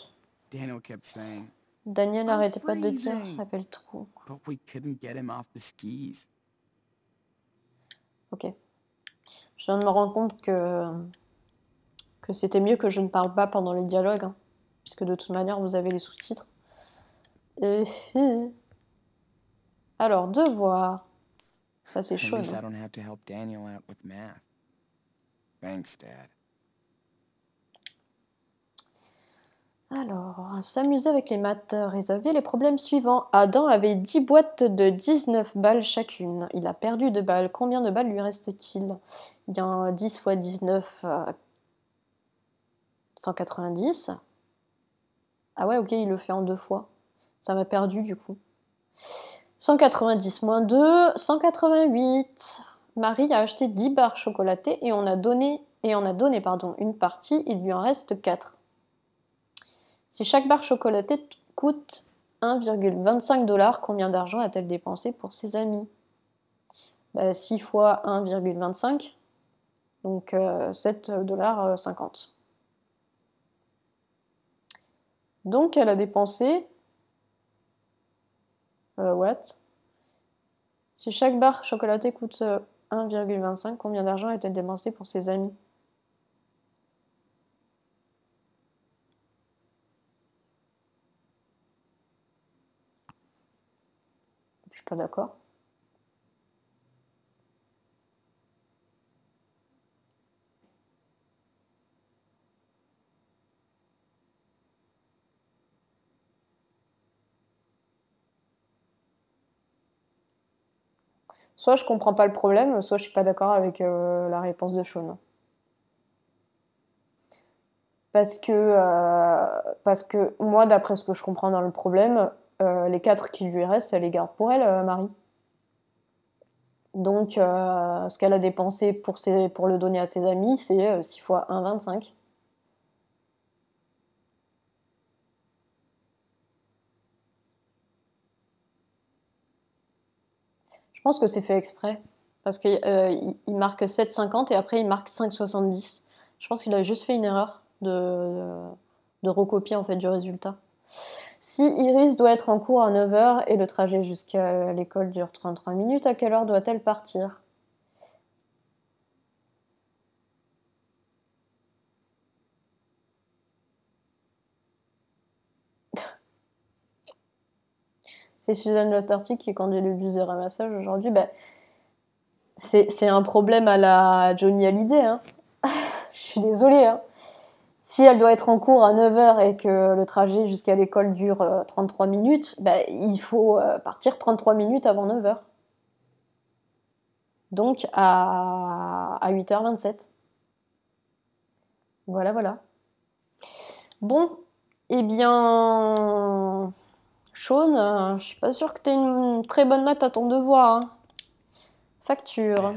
Speaker 6: Daniel kept saying.
Speaker 1: Daniel n'arrêtait pas de dire,
Speaker 6: freezing.
Speaker 1: ça s'appelle trop.
Speaker 6: But we couldn't get him off the skis.
Speaker 1: Ok. Je viens de me rendre compte que c'était mieux que je ne parle pas pendant les dialogues, hein, puisque de toute manière vous avez les sous-titres. Alors, devoir. Ça, c'est chaud,
Speaker 6: At least I
Speaker 1: non?
Speaker 6: don't have to help Daniel out with math. Thanks, Dad.
Speaker 1: Alors, s'amuser avec les maths, résolver les problèmes suivants. Adam avait 10 boîtes de 19 balles chacune. Il a perdu 2 balles. Combien de balles lui reste-t-il? Eh bien, 10 fois 19, 190. Ah ouais, ok, il le fait en 2 fois. Ça m'a perdu, du coup. 190 moins 2, 188. Marie a acheté 10 barres chocolatées et on a donné une partie, il lui en reste 4. Si chaque barre chocolatée coûte 1,25 $, combien d'argent a-t-elle dépensé pour ses amis? 6 fois 1,25. Donc 7,50 $. Donc elle a dépensé... what? Si chaque barre chocolatée coûte 1,25 $, combien d'argent a-t-elle dépensé pour ses amis? Je suis pas d'accord. Soit je comprends pas le problème, soit je suis pas d'accord avec la réponse de Sean. Parce que moi, d'après ce que je comprends dans le problème, les 4 qui lui restent, elle les garde pour elle, Marie. Donc, ce qu'elle a dépensé pour le donner à ses amis, c'est 6 fois 1, 25. Je pense que c'est fait exprès. Parce qu'il marque 7,50 et après il marque 5,70. Je pense qu'il a juste fait une erreur de recopier en fait du résultat. Si Iris doit être en cours à 9 h et le trajet jusqu'à l'école dure 33 minutes, à quelle heure doit-elle partir? C'est Suzanne Le Tortue qui conduit le bus de ramassage aujourd'hui. Bah, c'est un problème à la Johnny Hallyday. Hein. Je suis désolée. Hein. Si elle doit être en cours à 9 h et que le trajet jusqu'à l'école dure 33 minutes, bah, il faut partir 33 minutes avant 9 h. Donc à 8h27. Voilà, voilà. Bon, eh bien... Sean, je suis pas sûre que tu aies une très bonne note à ton devoir. Hein. Facture.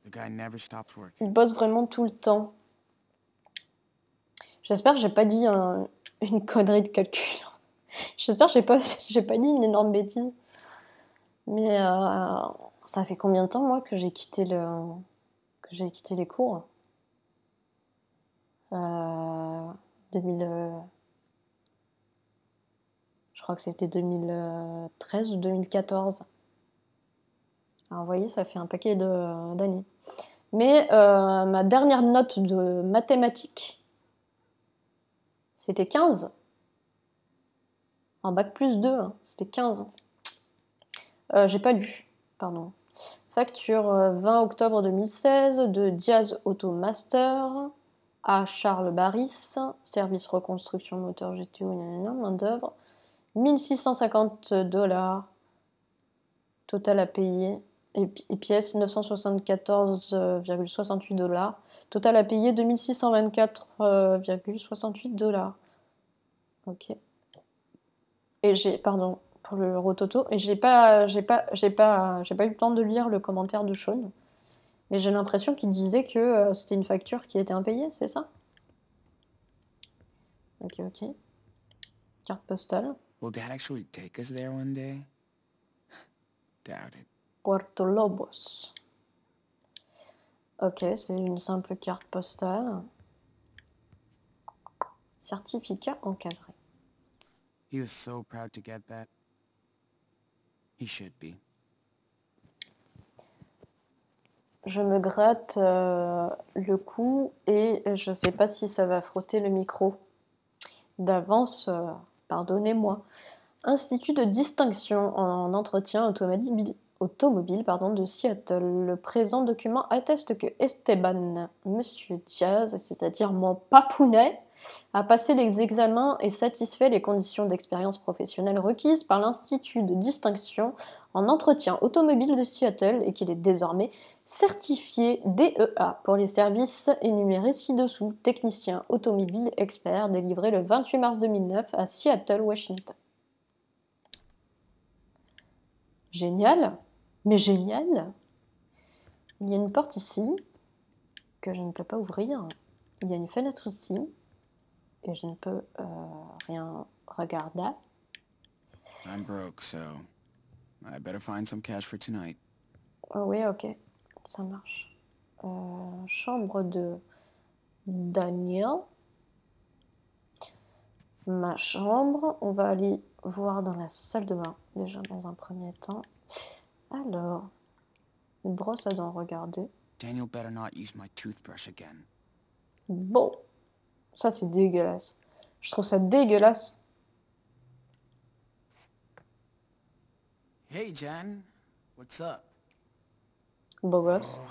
Speaker 1: Il bosse vraiment tout le temps. J'espère que j'ai pas dit une connerie de calcul. J'espère que j'ai pas dit une énorme bêtise. Mais ça fait combien de temps, moi, que j'ai quitté les cours 2000... Je crois que c'était 2013 ou 2014. Alors, vous voyez, ça fait un paquet d'années. Mais ma dernière note de mathématiques, c'était 15. En bac plus 2, hein, c'était 15. J'ai pas lu, pardon. Facture 20 octobre 2016 de Diaz Automaster à Charles Barris, service reconstruction moteur GTO, main d'œuvre, 1650 $, total à payer, et pièces 974,68 $, total à payer 2624,68 $. Ok. Et pardon, pour le rototo, et j'ai pas eu le temps de lire le commentaire de Sean, mais j'ai l'impression qu'il disait que c'était une facture qui était impayée, c'est ça? Ok. Carte postale.
Speaker 6: Will Dad actually take us there one day? Doubt it.
Speaker 1: Puerto Lobos. Ok, c'est une simple carte postale. Certificat encadré.
Speaker 6: He was so proud to get that. He should be.
Speaker 1: Je me gratte le cou et je sais pas si ça va frotter le micro. D'avance, pardonnez-moi. Institut de distinction en entretien automobile de Seattle. Le présent document atteste que Esteban, Monsieur Diaz, c'est-à-dire mon papounet, a passé les examens et satisfait les conditions d'expérience professionnelle requises par l'Institut de distinction en entretien automobile de Seattle et qu'il est désormais certifié DEA pour les services énumérés ci-dessous. Technicien automobile expert délivré le 28 mars 2009 à Seattle, Washington. Génial, mais génial. Il y a une porte ici que je ne peux pas ouvrir. Il y a une fenêtre ici et je ne peux rien regarder.
Speaker 6: I'm broke, so I better find some cash for tonight.
Speaker 1: Oh oui, ok, ça marche. chambre de Daniel. Ma chambre. On va aller voir dans la salle de bain, déjà dans un premier temps. Alors, une brosse à dents, regardez.
Speaker 6: Daniel better not use my toothbrush again.
Speaker 1: Bon, ça c'est dégueulasse. Je trouve ça dégueulasse.
Speaker 6: Hey, Jen. What's up?
Speaker 1: Beau gosse.
Speaker 6: Oh,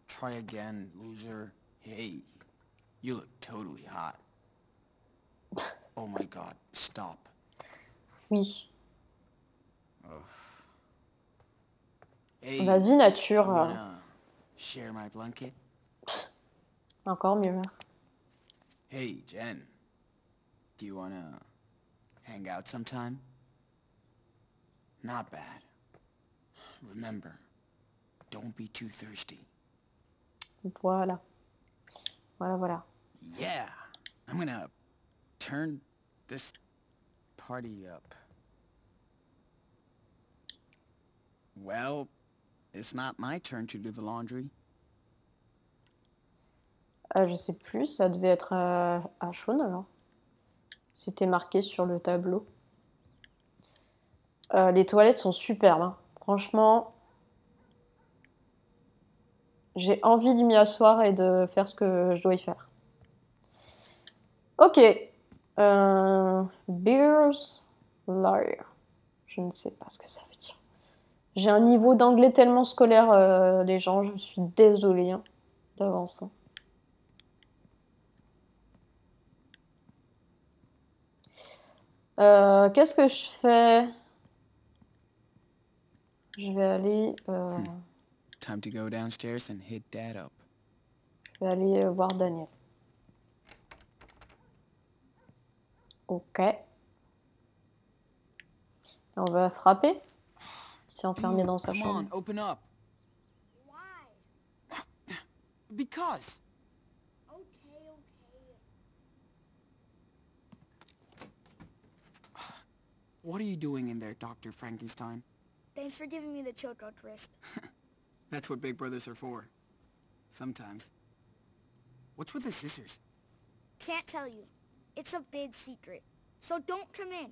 Speaker 6: try again, loser. Hey, you look totally hot. Oh my god, stop.
Speaker 1: Oui.
Speaker 6: Oh. Hey,
Speaker 1: Vas-y,
Speaker 6: you
Speaker 1: nature.
Speaker 6: wanna share my blanket?
Speaker 1: Encore mieux.
Speaker 6: Hey, Jen. Do you wanna hang out sometime? Not bad. Remember, don't be too thirsty.
Speaker 1: Voilà. Voilà.
Speaker 6: Yeah, I'm gonna turn this party up. Well, it's not my turn to do the laundry.
Speaker 1: Je sais plus, ça devait être à Shaun alors. C'était marqué sur le tableau. Les toilettes sont superbes, hein. Franchement, j'ai envie d'y m'y asseoir et de faire ce que je dois y faire. Ok. Beers Lair. Je ne sais pas ce que ça veut dire. J'ai un niveau d'anglais tellement scolaire, les gens. Je suis désolée hein, d'avance. Qu'est-ce que je fais? Je vais aller...
Speaker 6: Time to go downstairs and hit Dad up.
Speaker 1: Je vais aller voir Daniel. Ok. Et on va frapper. Il s'est enfermé dans sa
Speaker 6: Come
Speaker 1: chambre.
Speaker 6: on, open up.
Speaker 9: Why?
Speaker 6: Because.
Speaker 9: Okay.
Speaker 6: What are you doing in there, Dr. Frankenstein?
Speaker 9: Thanks for giving me the choco crisp.
Speaker 6: That's what big brothers are for. Sometimes. What's with the scissors?
Speaker 9: Can't tell you. It's a big secret. So don't come in.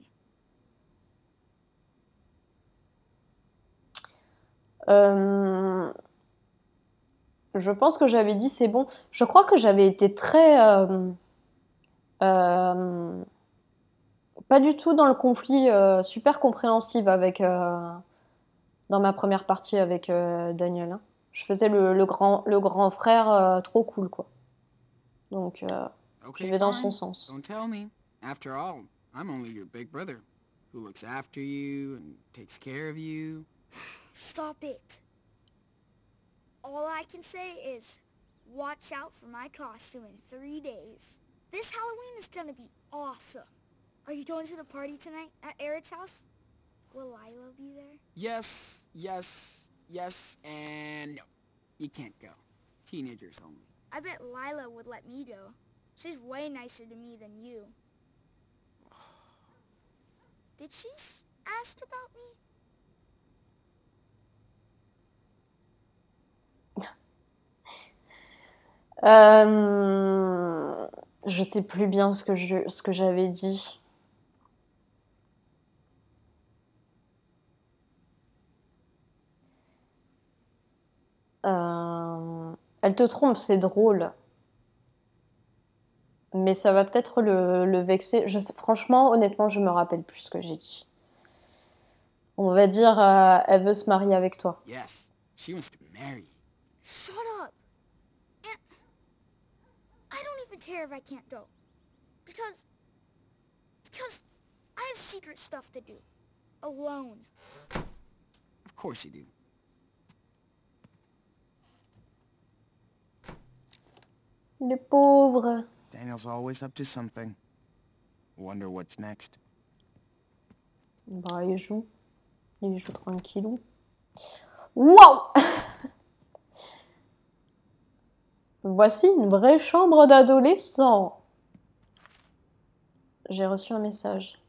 Speaker 1: Je pense que j'avais dit c'est bon. Je crois que j'avais été très... pas du tout dans le conflit, super compréhensive avec... dans ma première partie avec Daniel. Hein. Je faisais le grand frère trop cool, quoi. Donc, je vais dans son sens.
Speaker 6: Don't tell me. After all, I'm only your big brother, who looks after you and takes care of you.
Speaker 9: Stop it. All I can say is, watch out for my costume in 3 days. This Halloween is gonna be awesome. Are you going to the party tonight at Eric's house? Will Lila be there?
Speaker 6: Yes, and no. You can't go. Teenagers only.
Speaker 9: I bet Lila would let me go. She's way nicer to me than you. Did she ask about me?
Speaker 1: Je sais plus bien ce que j'avais dit. Elle te trompe, c'est drôle. Mais ça va peut-être le vexer. Franchement, honnêtement, je me rappelle plus ce que j'ai dit. On va dire, elle veut se marier avec toi.
Speaker 6: Yes, she wants to marry.
Speaker 9: Shut up! And I don't even care if I can't go. Because I have secret stuff to do. Alone.
Speaker 6: Of course you do.
Speaker 1: Les pauvres.
Speaker 6: Daniel's always up to something. Wonder what's next.
Speaker 1: Bah, il joue tranquillou. Wow! Voici une vraie chambre d'adolescent. J'ai reçu un message.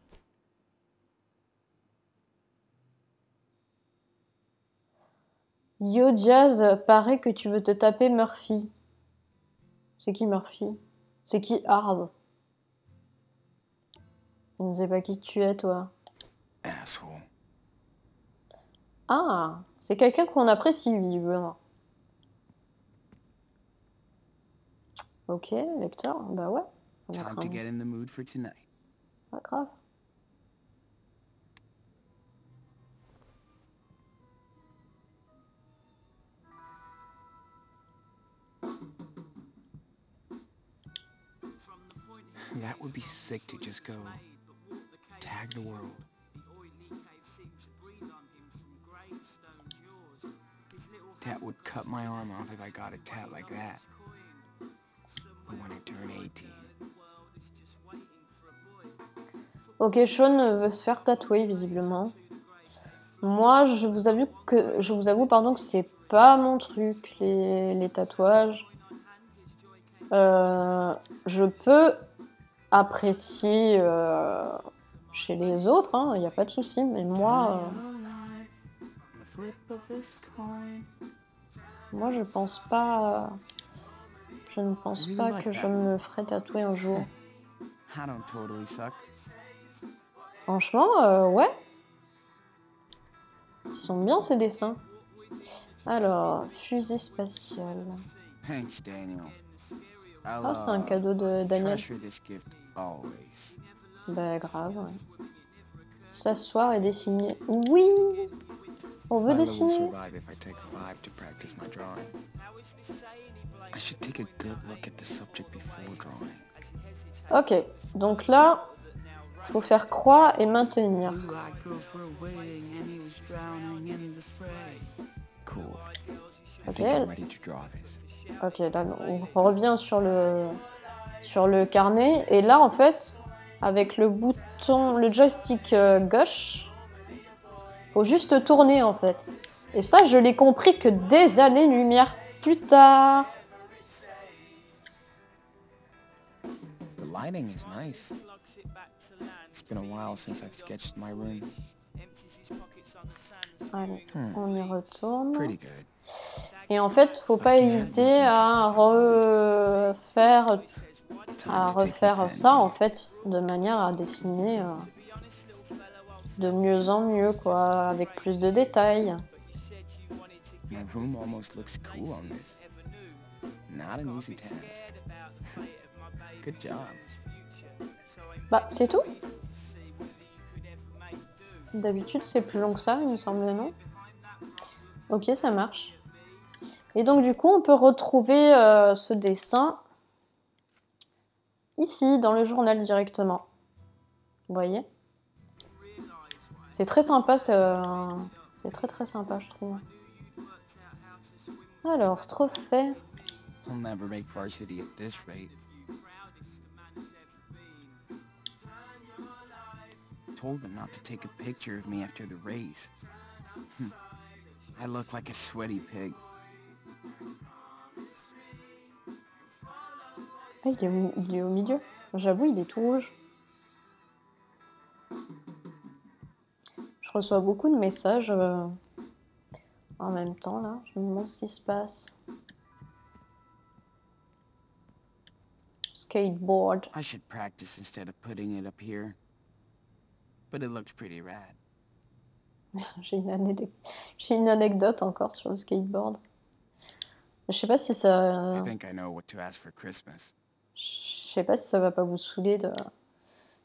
Speaker 1: Yo Jazz, paraît que tu veux te taper Murphy. C'est qui Murphy? C'est qui Harv? Je ne sais pas qui tu es, toi.
Speaker 6: Asshole.
Speaker 1: Ah, c'est quelqu'un qu'on apprécie, visiblement. Ok, lecteur, bah ouais. On va
Speaker 6: Time
Speaker 1: mettre
Speaker 6: to
Speaker 1: un...
Speaker 6: get in the mood for tonight.
Speaker 1: Pas grave.
Speaker 6: That would be sick to just go tag the world. That would cut my arm off if I got a tat like that. But when I turn 18.
Speaker 1: Ok, Sean veut se faire tatouer, visiblement. Moi, je vous avoue, pardon, que c'est pas mon truc, les tatouages. Je peux apprécier chez les autres, il n'y a pas de souci, mais moi, moi je pense pas, je ne pense pas que je me ferai tatouer un jour.
Speaker 6: I don't totally suck.
Speaker 1: Franchement, ouais. Ils sont bien ces dessins. Alors, fusée spatiale.
Speaker 6: Thanks, Daniel.
Speaker 1: Ah, c'est un cadeau de Daniel.
Speaker 6: Treasure this gift always.
Speaker 1: Bah, grave, ouais. S'asseoir et dessiner. Oui! On veut
Speaker 6: Lila will
Speaker 1: dessiner.
Speaker 6: survive if I take 5 to practice my drawing. I should take a good look at the subject before drawing.
Speaker 1: Ok, donc là, faut faire croix et maintenir.
Speaker 6: Cool. I
Speaker 1: Ok.
Speaker 6: think I'm ready to draw this.
Speaker 1: Ok, là, on revient sur le carnet. Et là, en fait, avec le bouton, le joystick gauche, faut juste tourner, en fait. Et ça, je l'ai compris que des années-lumière plus tard.
Speaker 6: The lighting is nice. It's been a while since I've sketched my room.
Speaker 1: Allez, on y retourne.
Speaker 6: Pretty good.
Speaker 1: Et en fait, faut pas hésiter à refaire ça, en fait, de manière à dessiner de mieux en mieux, quoi, avec plus de détails.
Speaker 6: My room almost looks cool on this. Not an easy task. Good job.
Speaker 1: Bah, c'est tout. D'habitude, c'est plus long que ça, il me semble, non? Ok, ça marche. Et donc, du coup, on peut retrouver ce dessin ici, dans le journal directement. Vous voyez? C'est très sympa, c'est très très sympa, je trouve. Alors, trophée.
Speaker 6: I'll never make varsity at this rate. Told them not to take a picture of me after the race. I look like a sweaty pig.
Speaker 1: Ah, il est au milieu. J'avoue, il est tout rouge. Je reçois beaucoup de messages en même temps, là. Je me demande ce qui se passe. Skateboard.
Speaker 6: I should practice instead of putting it up here. But it looks pretty rad.
Speaker 1: J'ai une anecdote encore sur le skateboard. Je sais pas si ça...
Speaker 6: I think I know what to ask for Christmas.
Speaker 1: Je sais pas si ça va pas vous saouler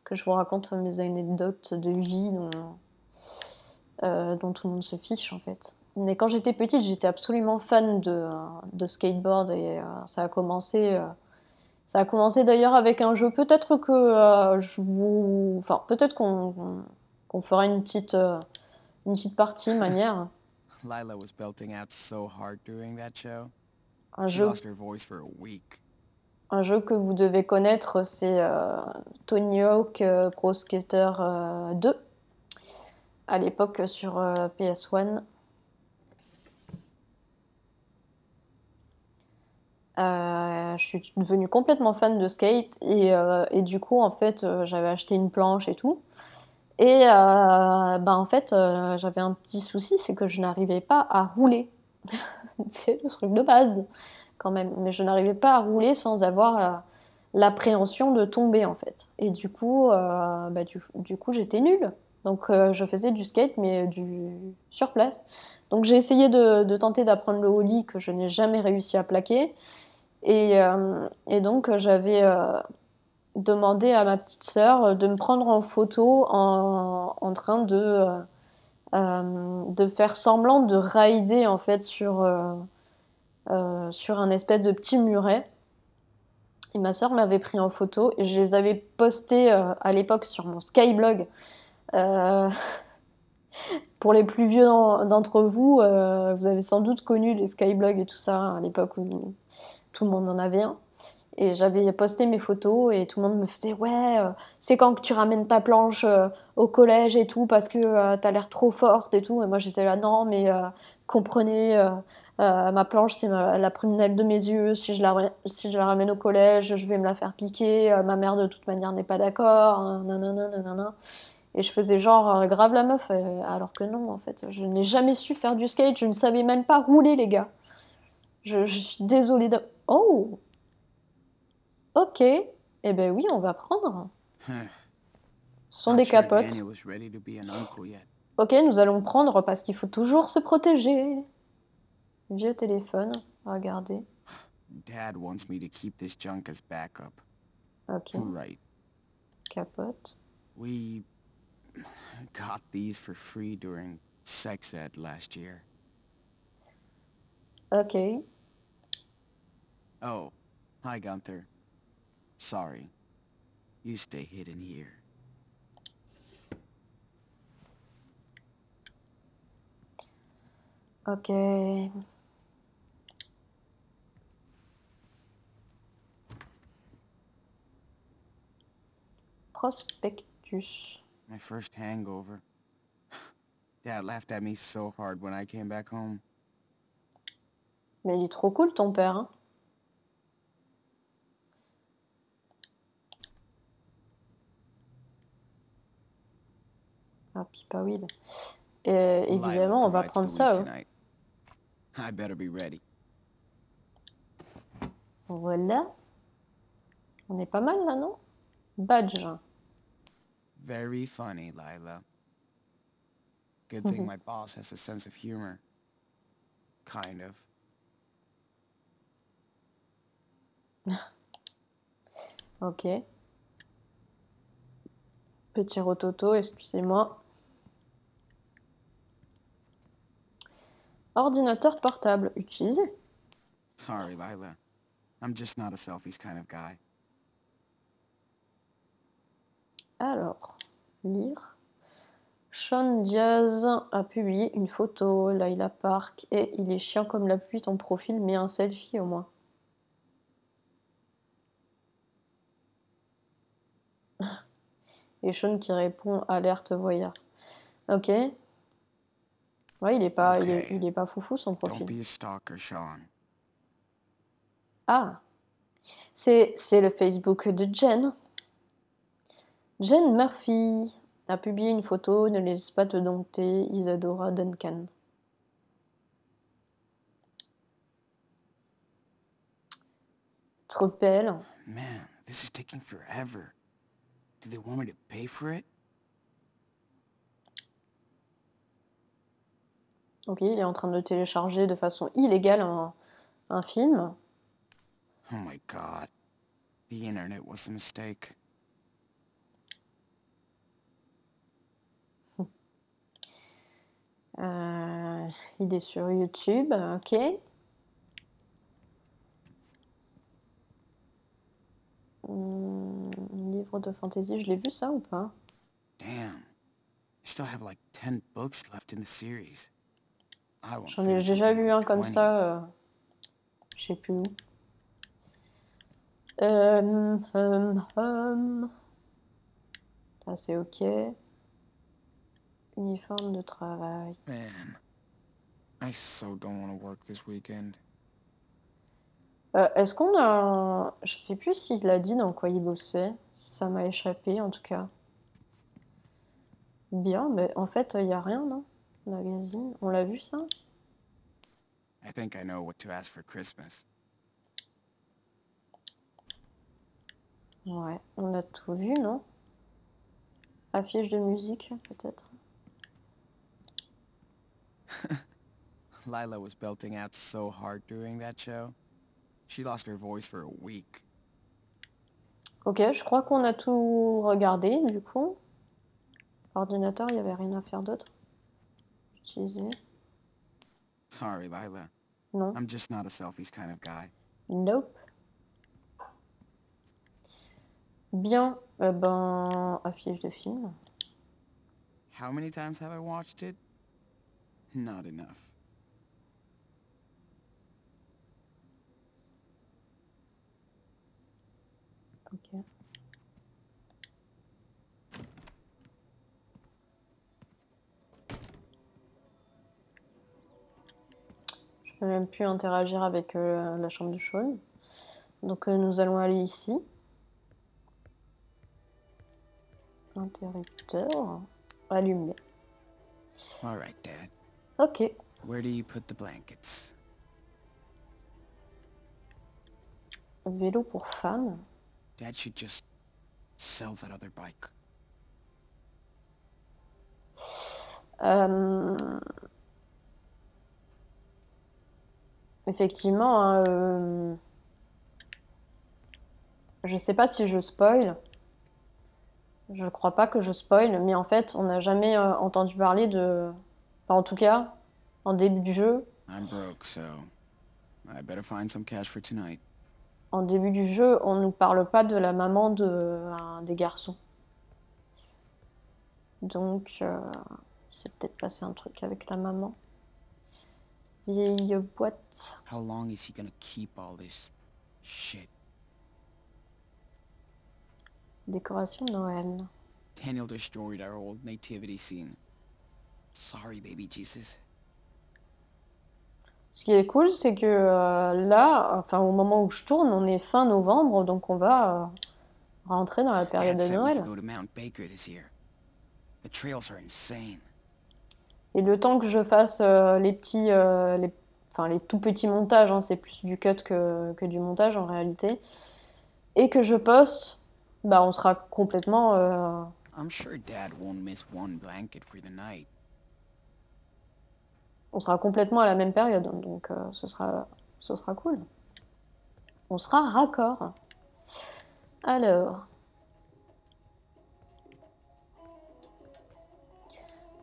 Speaker 1: que je vous raconte mes anecdotes de vie dont tout le monde se fiche, en fait. Mais quand j'étais petite, j'étais absolument fan de skateboard et ça a commencé d'ailleurs avec un jeu. Peut-être que peut-être qu'on fera une petite partie manière.
Speaker 6: Lila was belting out so hard during that show. She
Speaker 1: Jeu,
Speaker 6: lost her voice for a week.
Speaker 1: un jeu que vous devez connaître, c'est Tony Hawk Pro Skater 2, à l'époque sur PS1. Je suis devenue complètement fan de skate et du coup, en fait, j'avais acheté une planche et tout. Et en fait, j'avais un petit souci, c'est que je n'arrivais pas à rouler. C'est le truc de base, quand même. Mais je n'arrivais pas à rouler sans avoir l'appréhension de tomber, en fait. Et du coup, du coup j'étais nulle. Donc, je faisais du skate, mais sur place. Donc, j'ai essayé de tenter d'apprendre le ollie que je n'ai jamais réussi à plaquer. Et donc, j'avais demandé à ma petite sœur de me prendre en photo en train de faire semblant de rider en fait sur un espèce de petit muret. Et ma sœur m'avait pris en photo et je les avais postées à l'époque sur mon Skyblog. Euh, pour les plus vieux d'entre vous, vous avez sans doute connu les Skyblogs et tout ça à l'époque où tout le monde en avait un. Et j'avais posté mes photos et tout le monde me faisait ouais, c'est quand que tu ramènes ta planche au collège et tout parce que t'as l'air trop forte et tout. Et moi j'étais là non mais comprenez, ma planche c'est la prunelle de mes yeux. Si je la ramène au collège, je vais me la faire piquer. Ma mère de toute manière n'est pas d'accord. Nanana, nanana. Et je faisais genre grave la meuf alors que non en fait. Je n'ai jamais su faire du skate. Je ne savais même pas rouler les gars. Je suis désolée de... Oh! Ok, eh ben oui, on va prendre. Ce sont des capotes. Ok, nous allons prendre parce qu'il faut toujours se protéger. Vieux téléphone, regardez.
Speaker 6: Dad wants me to keep this junk as backup.
Speaker 1: Ok,
Speaker 6: Right.
Speaker 1: capote.
Speaker 6: We got these for free during sex ed last year.
Speaker 1: Ok,
Speaker 6: Oh, hi Gunther. Sorry. You stay hidden here.
Speaker 1: ok. Prospectus.
Speaker 6: My first hangover. Dad laughed at me so hard when I came back home.
Speaker 1: Mais il est trop cool ton père. Hein. Ah, Pipa Weed. Et évidemment, on va prendre ça. Hein.
Speaker 6: I better be ready.
Speaker 1: Voilà. On est pas mal là, non? Badge.
Speaker 6: Very funny, Lila. Good thing my boss has a sense of humor. Kind of.
Speaker 1: Ok. Petit rototo, excusez-moi. Ordinateur portable utilisé.
Speaker 6: Sorry, Lila. I'm just not a selfies kind of guy.
Speaker 1: Alors, lire. Sean Diaz a publié une photo, Layla Park, et il est chiant comme la pluie ton profil, mais un selfie au moins. Et Sean qui répond alerte voyeur. Ok. Ouais, il est pas, il est pas foufou son
Speaker 6: Don't
Speaker 1: profil.
Speaker 6: be a stalker, Sean.
Speaker 1: Ah, c'est le Facebook de Jen. Jen Murphy a publié une photo, ne laisse pas te dompter, Isadora Duncan. Trop belle.
Speaker 6: Man, this is taking forever. Do they want me to pay for it?
Speaker 1: Ok, il est en train de télécharger de façon illégale un film.
Speaker 6: Oh my god. The internet was a mistake.
Speaker 1: Il est sur YouTube, ok. Livre de fantasy, je l'ai vu ça ou pas?
Speaker 6: Damn. I still have like 10 books left in the series.
Speaker 1: J'en ai déjà vu un comme ça, je sais plus où. Là c'est ok. Uniforme de travail.
Speaker 6: Man, I so don't want to work this weekend.
Speaker 1: Est-ce qu'on a... Je sais plus s'il a dit dans quoi il bossait. Si ça m'a échappé en tout cas. Bien, mais en fait il y a rien, non? Magazine, on l'a vu ça?
Speaker 6: I think I know what to ask for Christmas.
Speaker 1: Ouais, on a tout vu, non? Affiche de musique, peut-être.
Speaker 6: Lila was belting out so hard during that show. She lost her voice for a week.
Speaker 1: Ok, je crois qu'on a tout regardé, du coup. Ordinateur, il n'y avait rien à faire d'autre. Utiliser.
Speaker 6: Sorry, Lila.
Speaker 1: Non.
Speaker 6: I'm just not a selfies kind of guy.
Speaker 1: Nope. Bien, ben, affiche de film.
Speaker 6: How many times have I watched it? Not enough.
Speaker 1: Ok. Je peux même plus interagir avec la chambre de chaude. Donc nous allons aller ici. Interrupteur. Allumé.
Speaker 6: All right, Dad.
Speaker 1: Ok.
Speaker 6: Where do you put the blankets?
Speaker 1: Vélo pour femme.
Speaker 6: Dad should just sell that other bike.
Speaker 1: Effectivement, hein, je sais pas si je spoil. Je crois pas que je spoil, mais en fait, on n'a jamais entendu parler de... Enfin, en tout cas, en début du jeu,
Speaker 6: I'm broke, so I better find some cash for tonight.
Speaker 1: en début du jeu, on nous parle pas de la maman des garçons. Donc, il s'est peut-être passé un truc avec la maman. Vieille boîte.
Speaker 6: How long is he gonna keep all this shit?
Speaker 1: Décoration Noël.
Speaker 6: Daniel destroyed our old nativity scene. Sorry, baby Jesus.
Speaker 1: Ce qui est cool, c'est que là, enfin au moment où je tourne, on est fin novembre, donc on va rentrer dans la période
Speaker 6: Dad
Speaker 1: de
Speaker 6: said we
Speaker 1: Noël.
Speaker 6: could go to Mount Baker this year. The trails are insane.
Speaker 1: Et le temps que je fasse les petits, enfin les tout petits montages, hein, c'est plus du cut que du montage en réalité, et que je poste, bah on sera complètement,
Speaker 6: I'm sure Dad won't miss one blanket for the night.
Speaker 1: on sera complètement à la même période, hein, donc ce sera cool. On sera raccord. Alors.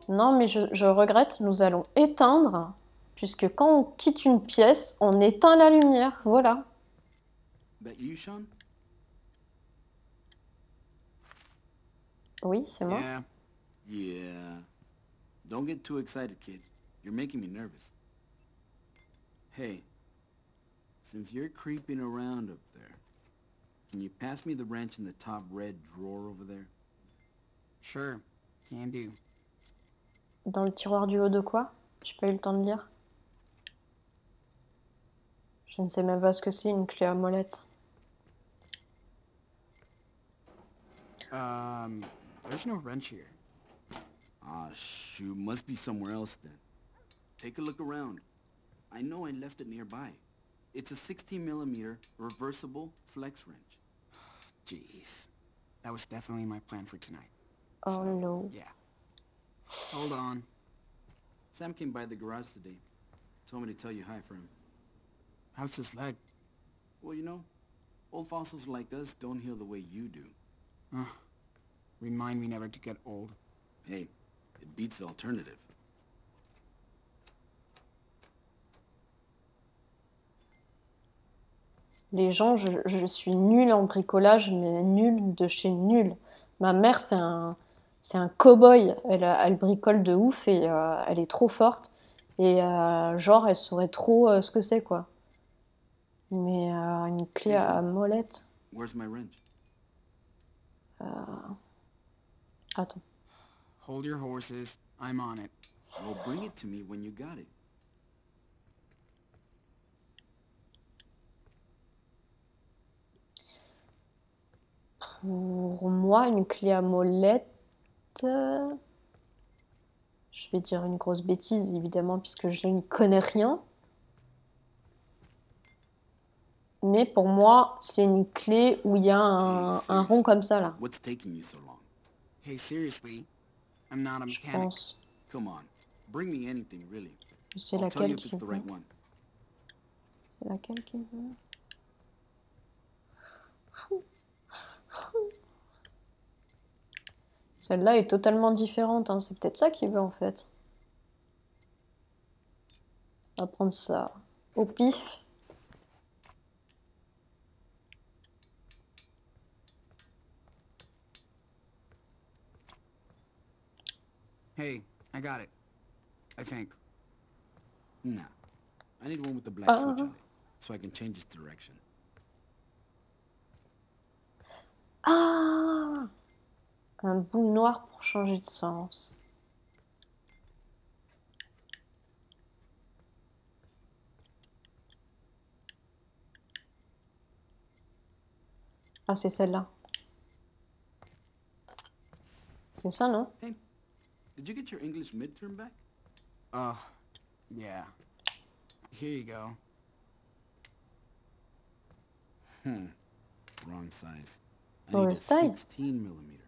Speaker 1: Non, mais je regrette, nous allons éteindre, puisque quand on quitte une pièce, on éteint la lumière. Voilà.
Speaker 8: That you, Sean?
Speaker 1: Oui, c'est moi.
Speaker 6: Yeah.
Speaker 8: Yeah. Don't get too excited, kid. You're making me nervous. Hey, since you're creeping around up there, can you pass me the wrench in the top red drawer over there?
Speaker 6: Sure, can do.
Speaker 1: Dans le tiroir du haut de quoi? J'ai pas eu le temps de lire. Je ne sais même pas ce que c'est une clé à molette.
Speaker 6: There's no wrench here.
Speaker 8: Ah, shoot, must be somewhere else then. Take a look around. I know I left it nearby. It's a 16mm reversible flex wrench.
Speaker 6: Jeez. That was definitely my plan for tonight.
Speaker 1: Oh no.
Speaker 6: Yeah. Hold on.
Speaker 8: Sam came by the garage today. Told me to tell you hi for him.
Speaker 6: How's his leg?
Speaker 8: Well, you know, old fossils like us don't heal the way you do.
Speaker 6: Remind me never to get old.
Speaker 8: Hey, it beats the alternative.
Speaker 1: Les gens, je suis nulle en bricolage, mais nulle de chez nulle. Ma mère, c'est un cow-boy. Elle bricole de ouf et elle est trop forte. Et genre, elle saurait trop ce que c'est, quoi. Mais une clé à molette.
Speaker 8: Where's my wrench?
Speaker 1: Attends.
Speaker 6: Hold your horses. I'm on it.
Speaker 8: Well, bring it to me when you got it.
Speaker 1: Pour moi, une clé à molette... Je vais dire une grosse bêtise, évidemment, puisque je n'y connais rien. Mais pour moi, c'est une clé où il y a un rond comme ça, là,
Speaker 8: What's taking you so long?
Speaker 6: Hey, seriously, I'm not a
Speaker 1: je
Speaker 6: mechanic.
Speaker 1: pense.
Speaker 8: Come on. Bring me anything, really.
Speaker 1: C'est
Speaker 8: I'll tell
Speaker 1: laquelle
Speaker 8: you if
Speaker 1: qui
Speaker 8: it's the
Speaker 1: veut.
Speaker 8: right one.
Speaker 1: C'est laquelle qui veut. Celle-là est totalement différente, hein. C'est peut-être ça qu'il veut en fait. On va prendre ça au pif.
Speaker 6: Hey, I got it. I think.
Speaker 8: Nah. I need one with the black switch on it, so I can change its direction.
Speaker 1: Ah! Un bout noir pour changer de sens. Ah, c'est celle-là. C'est ça, non?
Speaker 8: Hey, did you get your English midterm back?
Speaker 6: Yeah. Here you go.
Speaker 8: Wrong size. I
Speaker 1: Wrong
Speaker 8: need a
Speaker 1: size?
Speaker 8: 16 millimeter.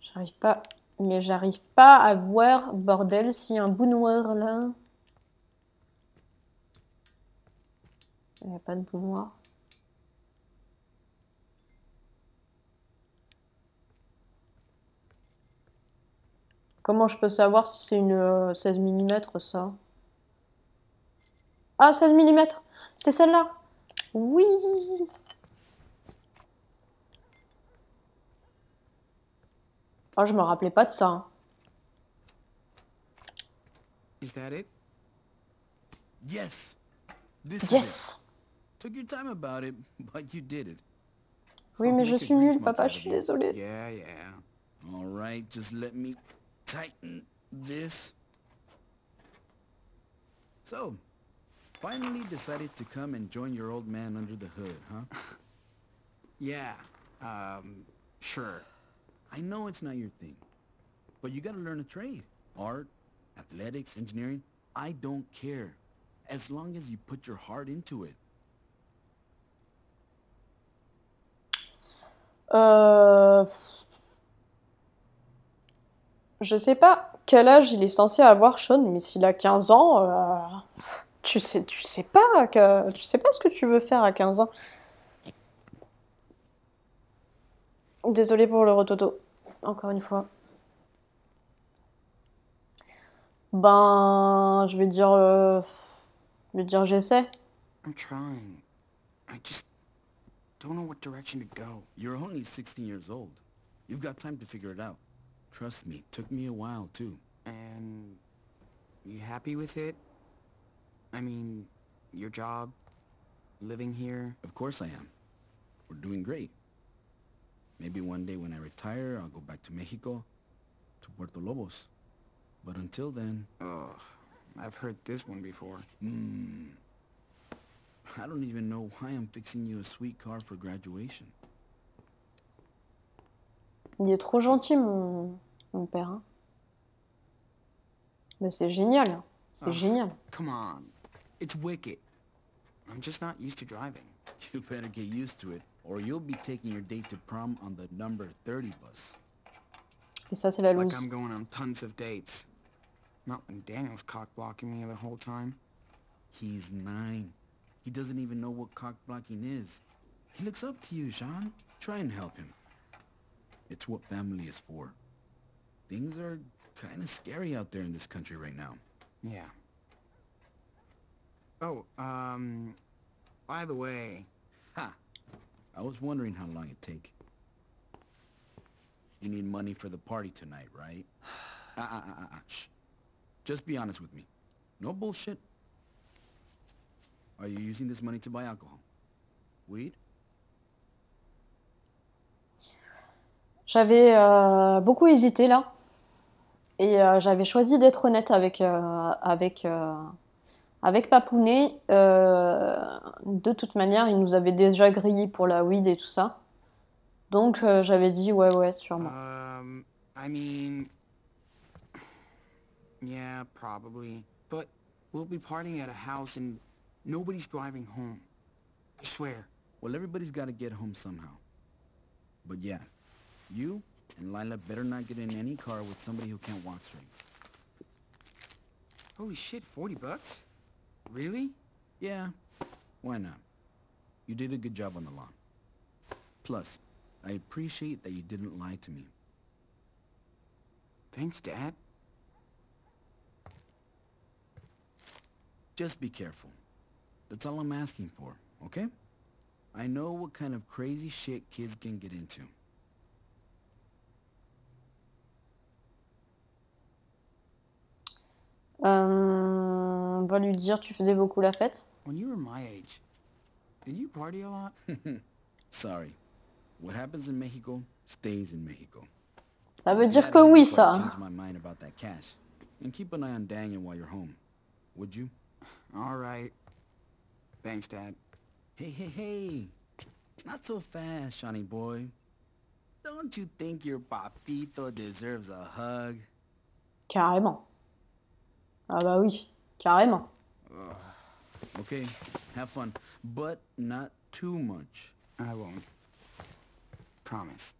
Speaker 1: J'arrive pas. Mais j'arrive pas à voir, bordel, s'il y a un bout noir là. Il n'y a pas de bout noir. Comment je peux savoir si c'est une 16 mm ça? Ah, 16 mm! C'est celle-là! Oui! Oh, je me rappelais pas de ça, hein.
Speaker 6: Is that it?
Speaker 8: Yes! This is it.
Speaker 1: Yes!
Speaker 8: Took your time about it, but you did it.
Speaker 1: Oui,
Speaker 8: I'll
Speaker 1: mais je
Speaker 8: make a
Speaker 1: suis
Speaker 8: grease
Speaker 1: nulle,
Speaker 8: monkey
Speaker 1: papa,
Speaker 8: out
Speaker 1: je
Speaker 8: of
Speaker 1: suis
Speaker 8: you.
Speaker 1: désolée.
Speaker 6: Yeah, yeah.
Speaker 8: All right, just let me tighten this. So, finally decided to come and join your old man under the hood, huh?
Speaker 6: Yeah, sure.
Speaker 8: I know it's not your thing, but you gotta learn a trade. Art, athletics, engineering, I don't care. As long as you put your heart into it.
Speaker 1: Je sais pas quel âge il est censé avoir, Sean, mais s'il a 15 ans, tu sais pas ce que tu veux faire à 15 ans. Désolée pour le rototo, encore une fois. Ben, je vais dire j'essaie.
Speaker 6: I'm trying. I just don't know what direction to go.
Speaker 8: You're only 16 years old. You've got time to figure it out. Trust me, took me a while too.
Speaker 6: And you happy with it? I mean, your job, living here?
Speaker 8: Of course I am. We're doing great. Maybe one day when I retire, I'll go back to Mexico, to Puerto Lobos. But until then...
Speaker 6: Ugh, I've heard this one before.
Speaker 8: I don't even know why I'm fixing you a sweet car for graduation.
Speaker 1: Il est trop gentil, mon père, hein. Mais c'est génial. C'est génial.
Speaker 6: Come on. It's wicked. I'm just not used to driving.
Speaker 8: You better get used to it, or you'll be taking your date to prom on the number 30 bus.
Speaker 1: Et ça, c'est la
Speaker 6: Like
Speaker 1: loose.
Speaker 6: I'm going on tons of dates. Not when Daniel's cock-blocking me the whole time.
Speaker 8: He's 9. He doesn't even know what cock-blocking is. He looks up to you, Sean. Try and help him. It's what family is for. Things are kind of scary out there in this country right now.
Speaker 6: Yeah. Oh, by the way...
Speaker 8: Ha! I was wondering how long it'd take. You need money for the party tonight, right? Shh. Just be honest with me. No bullshit. Are you using this money to buy alcohol? Weed?
Speaker 1: J'avais beaucoup hésité là. Et j'avais choisi d'être honnête avec Papounet. De toute manière, il nous avait déjà grillé pour la weed et tout ça. Donc j'avais dit ouais, sûrement.
Speaker 6: I mean, yeah, probably. But we'll be partying at a house and nobody's driving home. I swear.
Speaker 8: Well, everybody's got to get home somehow. But yeah, you and Lila better not get in any car with somebody who can't walk straight.
Speaker 6: Holy shit, $40? Really?
Speaker 8: Yeah, why not? You did a good job on the lawn. Plus, I appreciate that you didn't lie to me.
Speaker 6: Thanks, Dad.
Speaker 8: Just be careful. That's all I'm asking for, okay? I know what kind of crazy shit kids can get into.
Speaker 1: On va lui dire tu faisais beaucoup la fête.
Speaker 6: When you were my age, did you party a lot?
Speaker 8: Sorry. What happens in Mexico stays in Mexico.
Speaker 1: Ça veut dire
Speaker 8: Dad
Speaker 1: que
Speaker 8: had
Speaker 1: oui,
Speaker 8: me try to
Speaker 1: ça.
Speaker 8: change my mind about that cash. And keep an eye on Daniel while you're home. Would you?
Speaker 6: All right. Thanks, Dad.
Speaker 8: Hey. Not so fast, Shawnee boy. Don't you think your papito deserves a hug?
Speaker 1: Carrément. Ah bah oui, carrément.
Speaker 8: Okay, have fun. But not too much.
Speaker 6: I won't. Promise.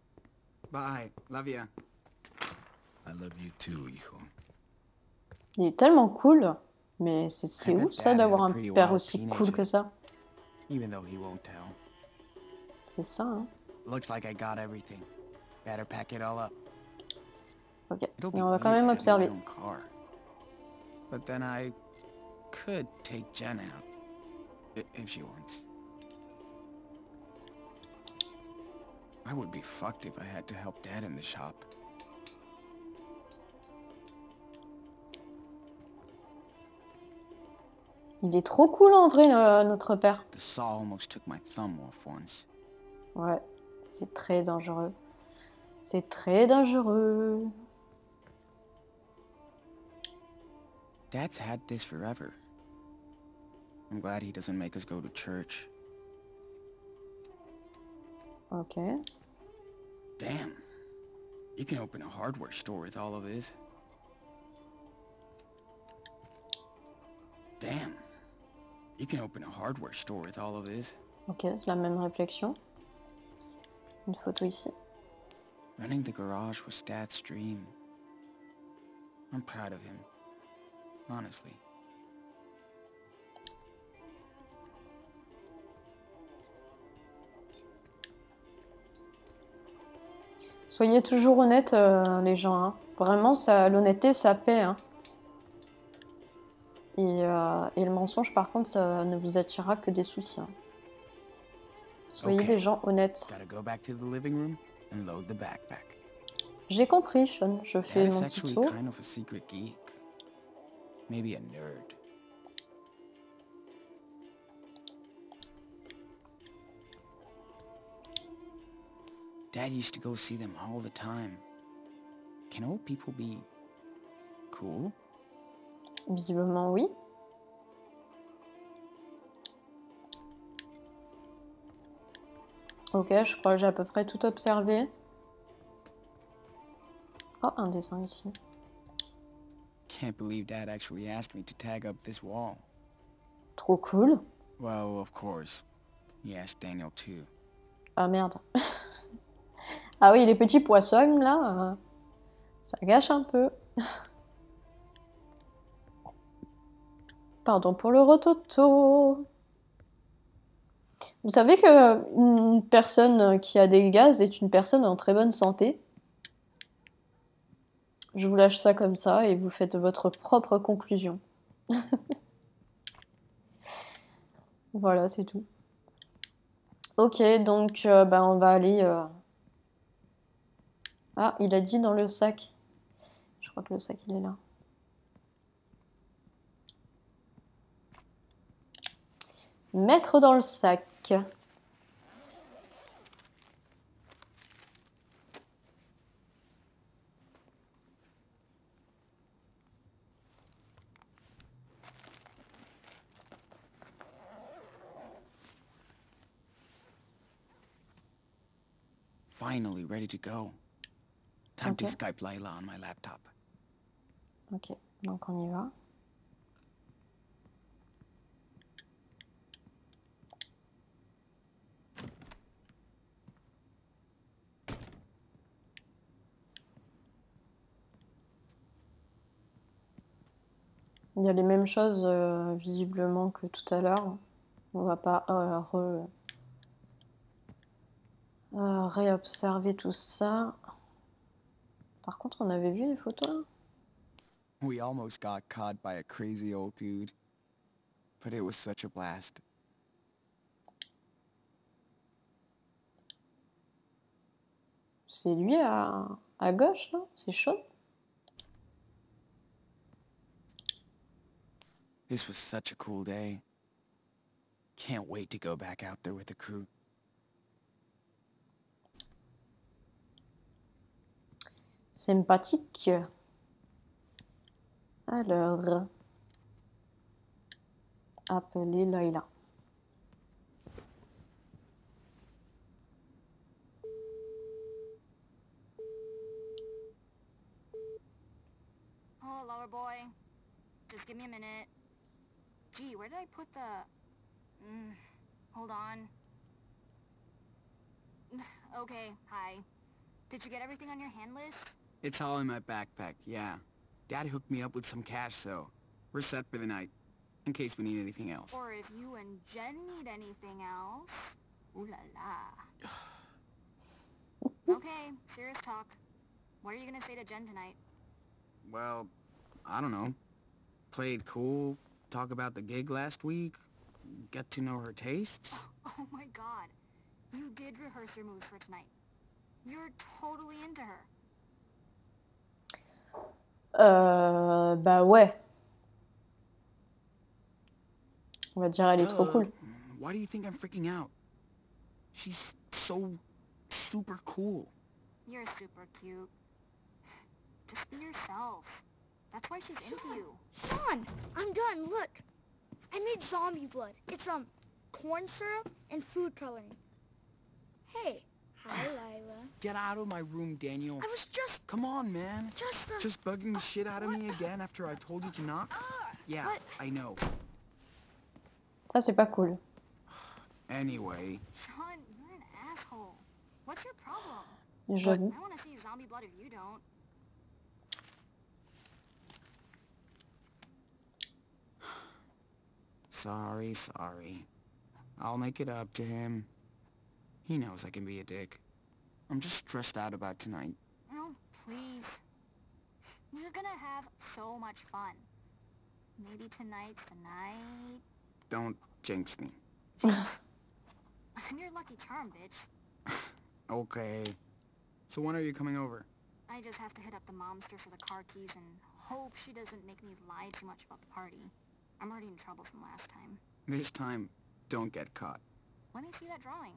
Speaker 6: Bye. Love ya.
Speaker 8: I love you too, hijo.
Speaker 1: Il est tellement cool. Mais c'est
Speaker 6: I bet
Speaker 1: ouf ça
Speaker 6: Dad
Speaker 1: d'avoir
Speaker 6: had a
Speaker 1: un
Speaker 6: pretty
Speaker 1: père
Speaker 6: wild
Speaker 1: aussi cool
Speaker 6: teenager.
Speaker 1: que ça.
Speaker 6: Even though he won't tell.
Speaker 1: C'est ça, hein.
Speaker 6: Looks like I got everything. Better pack it all up.
Speaker 1: Ok,
Speaker 6: It'll
Speaker 1: et
Speaker 6: be
Speaker 1: on va quand
Speaker 6: weird
Speaker 1: même
Speaker 6: having my
Speaker 1: observer.
Speaker 6: own car. But then I could take Jen out. If she wants. I would be fucked if I had to help Dad in the shop.
Speaker 1: Il est trop cool en vrai, notre père.
Speaker 6: The saw almost took my thumb off once.
Speaker 1: Ouais, c'est très dangereux. C'est très dangereux.
Speaker 6: Dad's had this forever. I'm glad he doesn't make us go to church.
Speaker 1: Ok.
Speaker 6: Damn. You can open a hardware store with all of this. Damn. You can open a hardware store with all of this.
Speaker 1: Ok, c'est la même réflexion. Une photo ici.
Speaker 6: Running the garage was Dad's dream. I'm proud of him. Honestly.
Speaker 1: Soyez toujours honnêtes, les gens. Hein. Vraiment, l'honnêteté, ça paie. Hein. Et le mensonge, par contre, ça ne vous attirera que des soucis. Hein. Soyez des gens honnêtes.
Speaker 6: Gotta go back to the living room and load the backpack.
Speaker 1: J'ai compris, Sean. Je fais
Speaker 6: Dad's
Speaker 1: mon petit
Speaker 6: actually
Speaker 1: tour.
Speaker 6: kind of a secret geek. Maybe a nerd. Dad used to go see them all the time. Can old people be cool?
Speaker 1: Visiblement, oui. Ok, je crois que j'ai à peu près tout observé. Oh, un dessin ici.
Speaker 6: Can't believe Dad actually asked me to tag up this wall.
Speaker 1: Trop cool.
Speaker 6: Well, of course. He asked Daniel too.
Speaker 1: Ah merde. Ah oui, les petits poissons là, ça gâche un peu. Pardon pour le rototo. Vous savez que une personne qui a des gaz est une personne en très bonne santé. Je vous lâche ça comme ça et vous faites votre propre conclusion. Voilà, c'est tout. Ok, donc on va aller... Ah, il a dit dans le sac. Je crois que le sac, il est là. Mettre dans le sac.
Speaker 6: finally ready to go. Time to
Speaker 1: Okay.
Speaker 6: Skype Layla on my laptop.
Speaker 1: Ok, donc on y va. Il y a les mêmes choses visiblement que tout à l'heure. On va pas réobserver tout ça. Par contre, on avait vu les photos là?
Speaker 6: We almost got caught by a crazy old dude. But it was such a blast.
Speaker 1: C'est lui à gauche là? C'est chaud?
Speaker 6: This was such a cool day. Can't wait to go back out there with the crew.
Speaker 1: Sympathique. Alors, appeler Layla.
Speaker 5: Oh, lover boy. Just give me a minute. Gee, where did I put the... hold on. Okay, hi. Did you get everything on your hand list?
Speaker 6: It's all in my backpack, yeah. Dad hooked me up with some cash, so we're set for the night. In case we need anything else.
Speaker 5: Or if you and Jen need anything else. Ooh la la. Okay, serious talk. What are you gonna say to Jen tonight?
Speaker 6: Well, I don't know. Play it cool, talk about the gig last week, get to know her tastes.
Speaker 5: Oh my god. You did rehearse your moves for tonight. You're totally into her.
Speaker 1: Bah ouais. On va dire elle est trop cool.
Speaker 6: Why do you think I'm freaking out? She's so super cool.
Speaker 5: You're super cute. Just be yourself. That's why she's into you.
Speaker 9: Sean, I'm done. Look, I made zombie blood. It's corn syrup and food coloring. Hey, hi, Lila.
Speaker 6: Get out of my room, Daniel.
Speaker 9: I was just...
Speaker 6: Come on, man.
Speaker 9: Just
Speaker 6: bugging the shit out of me again after I told you to knock? Yeah,
Speaker 9: What?
Speaker 6: I know.
Speaker 1: Ça c'est pas cool.
Speaker 6: Anyway.
Speaker 5: Sean, you're an asshole. What's your problem?
Speaker 1: J'avoue.
Speaker 5: I want to see zombie blood if you don't.
Speaker 6: Sorry. I'll make it up to him. He knows I can be a dick. I'm just stressed out about tonight.
Speaker 5: Oh, please. You're gonna have so much fun. Maybe tonight's the night.
Speaker 6: Don't jinx me.
Speaker 5: I'm your lucky charm, bitch.
Speaker 6: Okay. So when are you coming over?
Speaker 5: I just have to hit up the momster for the car keys and hope she doesn't make me lie too much about the party. I'm already in trouble from last time.
Speaker 6: This time, don't get caught.
Speaker 5: Let me see that drawing.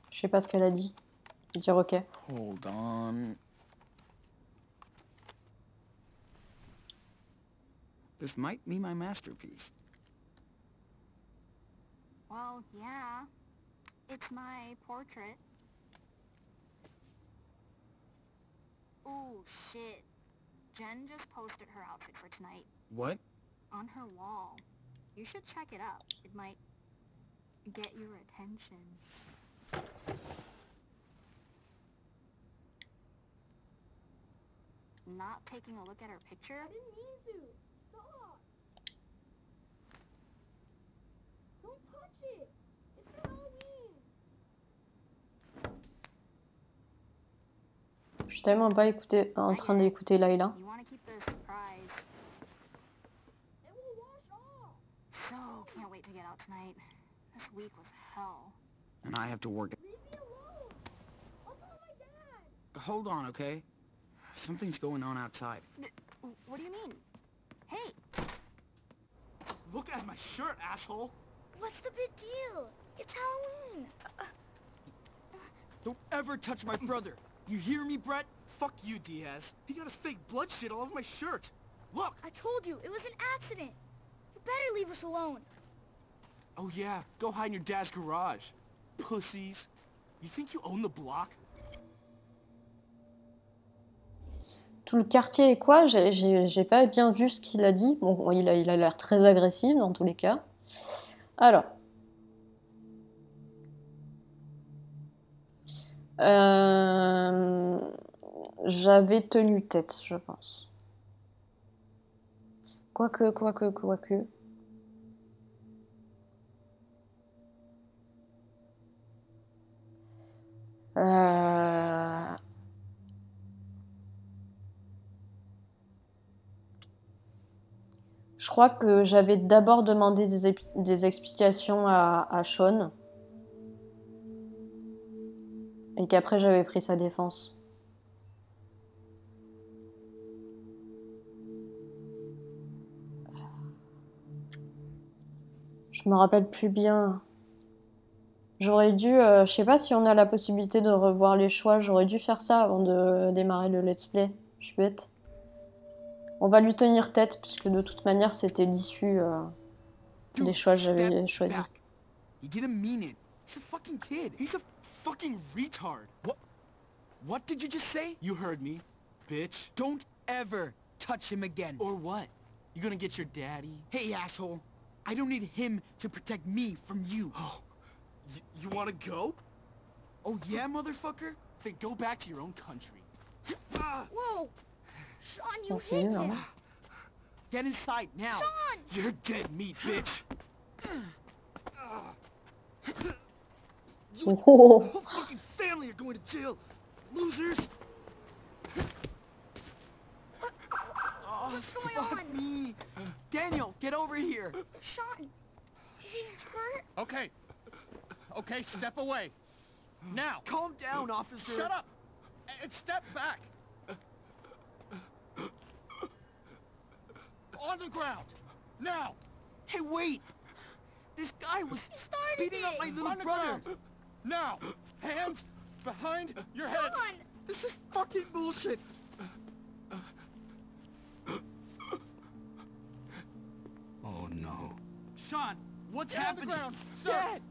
Speaker 1: Je sais pas ce qu'elle a dit. Je vais dire ok.
Speaker 6: Hold on. This might be my masterpiece.
Speaker 5: Well, yeah. It's my portrait. Ooh, shit. Jen just posted her outfit for tonight.
Speaker 6: What?
Speaker 5: On her wall. You should check it out. It might get your attention. Not taking a look at her picture?
Speaker 9: I didn't mean to. Stop. Don't touch it. It's for Halloween.
Speaker 1: Je suis tellement pas en train d'écouter Layla.
Speaker 5: You want to keep the surprise.
Speaker 9: It will wash off.
Speaker 5: So, can't wait to get out tonight. This week was hell.
Speaker 6: And I have to work.
Speaker 9: Leave me alone. I'll call my dad.
Speaker 6: Hold on, okay? Something's going on outside.
Speaker 5: What do you mean? Hey!
Speaker 7: Look at my shirt, asshole!
Speaker 9: What's the big deal? It's Halloween.
Speaker 7: Don't ever touch my brother! You hear me, Brett? Fuck you, Diaz. He got his fake blood shit all over my shirt. Look!
Speaker 9: I told you, it was an accident. You better leave us alone.
Speaker 7: Oh yeah, go hide in your dad's garage. Pussies. You think you own the block?
Speaker 1: Tout le quartier est quoi? J'ai pas bien vu ce qu'il a dit. Bon, il a l'air très agressif dans tous les cas. Alors. J'avais tenu tête, je pense. Quoique. Je crois que j'avais d'abord demandé des explications à Sean. Et qu'après j'avais pris sa défense. Je me rappelle plus bien. J'aurais dû, je sais pas si on a la possibilité de revoir les choix, j'aurais dû faire ça avant de démarrer le let's play. Je suis bête. On va lui tenir tête, puisque de toute manière c'était l'issue des choix que j'avais choisis.
Speaker 6: He didn't mean it. He's a fucking kid.
Speaker 7: He's a fucking retard. What did you just say? You heard me, bitch.
Speaker 6: Don't ever touch him again.
Speaker 7: Or what? You gonna get your daddy?
Speaker 6: Hey, asshole. I don't need him to protect me from you.
Speaker 7: Oh, you wanna go?
Speaker 6: Oh yeah, motherfucker?
Speaker 7: Then go back to your own country.
Speaker 9: Whoa! Sean, you
Speaker 1: Ça, c'est
Speaker 9: hit
Speaker 1: nul,
Speaker 9: him.
Speaker 1: hein.
Speaker 6: Get inside now.
Speaker 9: Sean!
Speaker 7: You're dead meat, bitch.
Speaker 1: Oh, oh,
Speaker 7: The whole fucking family are going to jail. Losers.
Speaker 9: What's going
Speaker 6: Fuck
Speaker 9: on?
Speaker 6: me. Daniel, get over here.
Speaker 9: Sean, he's hurt.
Speaker 4: Okay. Okay, step away. Now.
Speaker 6: Calm down, officer.
Speaker 4: Shut up. And step back. On the ground. Now.
Speaker 6: Hey, wait. This guy was
Speaker 9: He started
Speaker 6: beating up my
Speaker 9: it.
Speaker 6: little
Speaker 4: On the
Speaker 6: brother.
Speaker 4: ground. Now. Hands behind your head.
Speaker 9: Sean!
Speaker 7: This is fucking bullshit.
Speaker 8: Oh no.
Speaker 6: Sean, what's
Speaker 4: Get on the
Speaker 6: happening?
Speaker 4: ground, sir.
Speaker 6: Dad,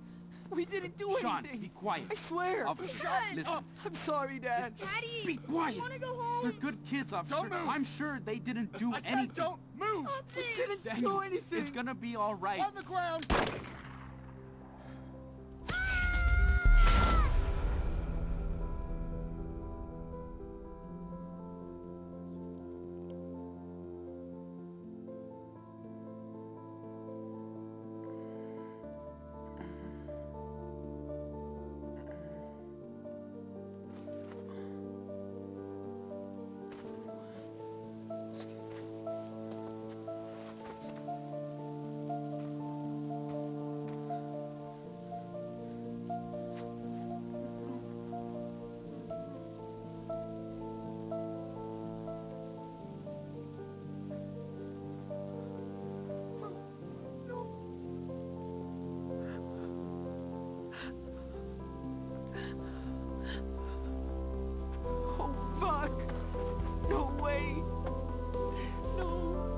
Speaker 6: we didn't do
Speaker 8: Sean,
Speaker 6: anything.
Speaker 8: be quiet.
Speaker 6: I swear.
Speaker 8: Officer,
Speaker 9: Dad.
Speaker 8: listen.
Speaker 6: I'm sorry, Dad.
Speaker 9: Daddy!
Speaker 8: Be quiet.
Speaker 9: I want to go home.
Speaker 8: They're good kids, officer.
Speaker 4: Don't move.
Speaker 8: I'm sure they didn't do
Speaker 4: I said
Speaker 8: anything.
Speaker 4: don't move.
Speaker 9: Stop
Speaker 6: We
Speaker 9: this!
Speaker 6: didn't
Speaker 8: Daniel,
Speaker 6: do anything.
Speaker 8: it's gonna be all right.
Speaker 4: On the ground.
Speaker 6: Oh, fuck. No way. No.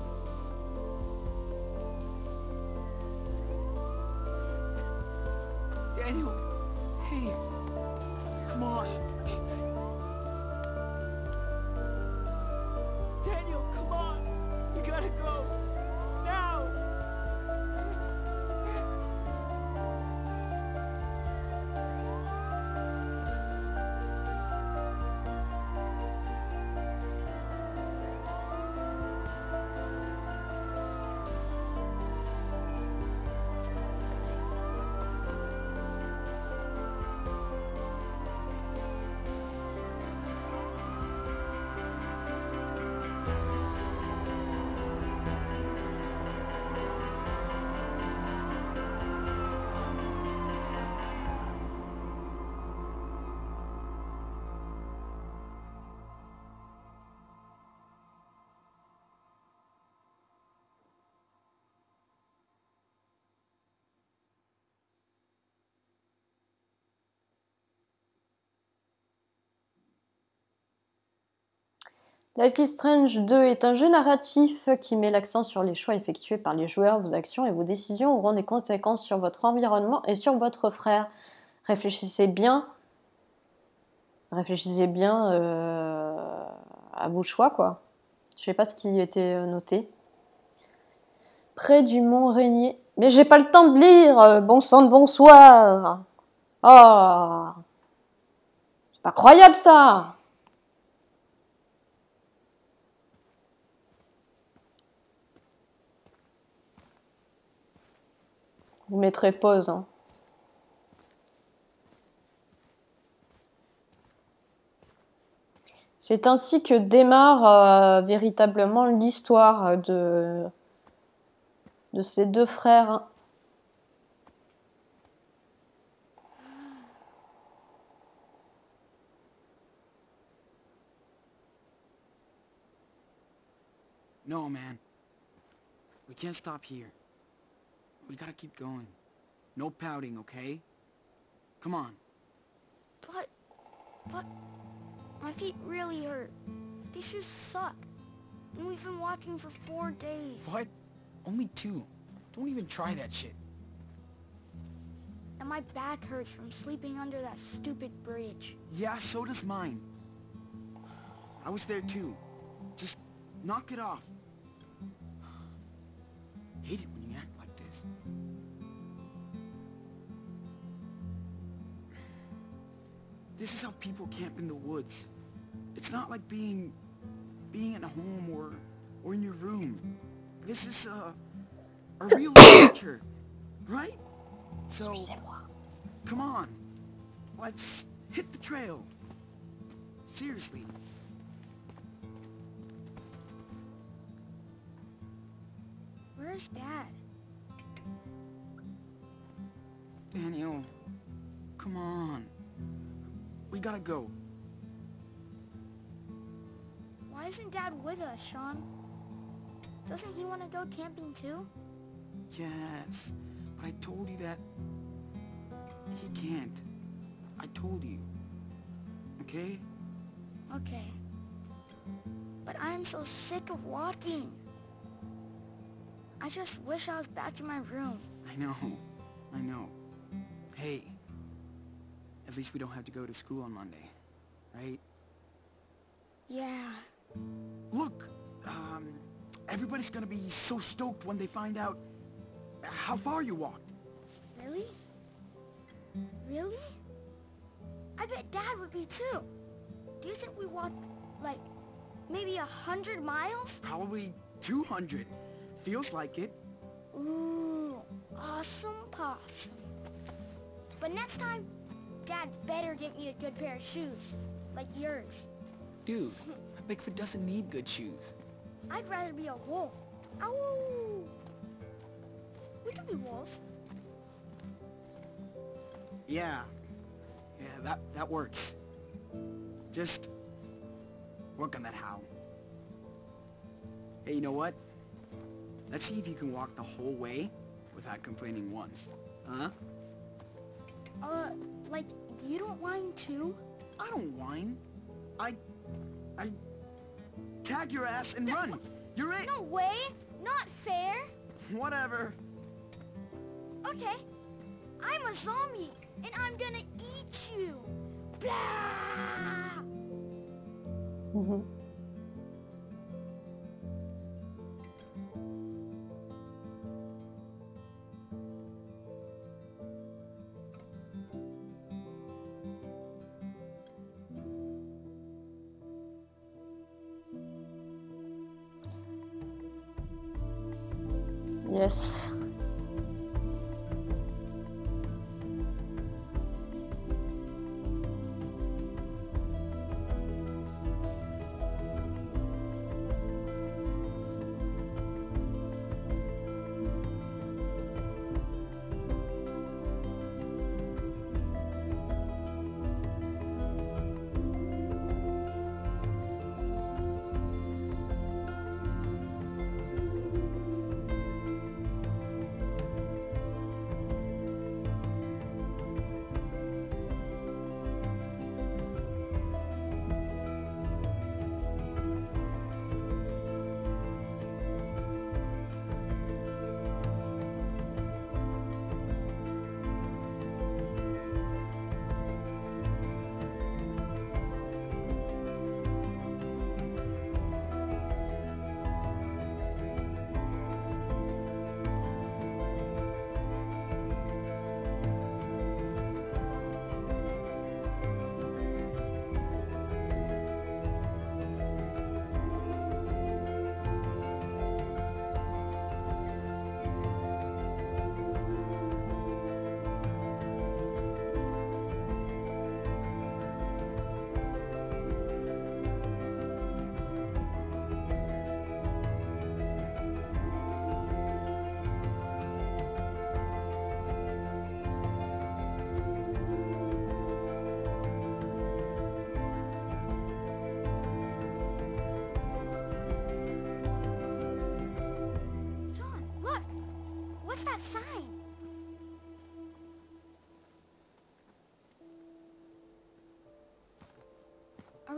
Speaker 6: Daniel. Hey. Come on. Daniel, come on. We gotta go. Now.
Speaker 1: Life is Strange 2 est un jeu narratif qui met l'accent sur les choix effectués par les joueurs. Vos actions et vos décisions auront des conséquences sur votre environnement et sur votre frère. Réfléchissez bien Réfléchissez bien à vos choix, quoi. Je sais pas ce qui était noté. Près du mont Rainier. Mais j'ai pas le temps de lire. Bon sang de bonsoir. Ah, c'est pas croyable ça. Vous mettrez pause. Hein. C'est ainsi que démarre véritablement l'histoire de ces deux frères.
Speaker 6: No, man. We can't stop here. We gotta keep going. No pouting, okay? Come on.
Speaker 9: But, my feet really hurt. These shoes suck. And we've been walking for 4 days.
Speaker 6: What? Only 2. Don't even try that shit.
Speaker 9: And my back hurts from sleeping under that stupid bridge.
Speaker 6: Yeah, so does mine. I was there too. Just knock it off. Hate it when you act like this. This is how people camp in the woods. It's not like being at home or in your room. This is a real adventure, right? So, come on, let's hit the trail. Seriously.
Speaker 9: Where's Dad?
Speaker 6: Daniel, come on. We gotta go.
Speaker 9: Why isn't Dad with us, Sean? Doesn't he want to go camping too?
Speaker 6: Yes, but I told you that he can't. I told you. Okay?
Speaker 9: Okay. But I'm so sick of walking. I just wish I was back in my room.
Speaker 6: I know. Hey, at least we don't have to go to school on Monday, right?
Speaker 9: Yeah.
Speaker 6: Look, everybody's gonna be so stoked when they find out how far you walked.
Speaker 9: Really? Really? I bet Dad would be too. Do you think we walked, like, maybe 100 miles?
Speaker 6: Probably 200. Feels like it.
Speaker 9: Ooh, awesome possum. But next time, Dad better get me a good pair of shoes, like yours.
Speaker 6: Dude, Bigfoot doesn't need good shoes.
Speaker 9: I'd rather be a wolf. Ow! We could be wolves.
Speaker 6: Yeah, that works. Just work on that howl. Hey, you know what? Let's see if you can walk the whole way without complaining once. Huh?
Speaker 9: Like, you don't whine too?
Speaker 6: I don't whine. I tag your ass and run. You're it.
Speaker 9: No way! Not fair!
Speaker 6: Whatever.
Speaker 9: Okay. I'm a zombie, and I'm gonna eat you. Blah!
Speaker 1: Yes.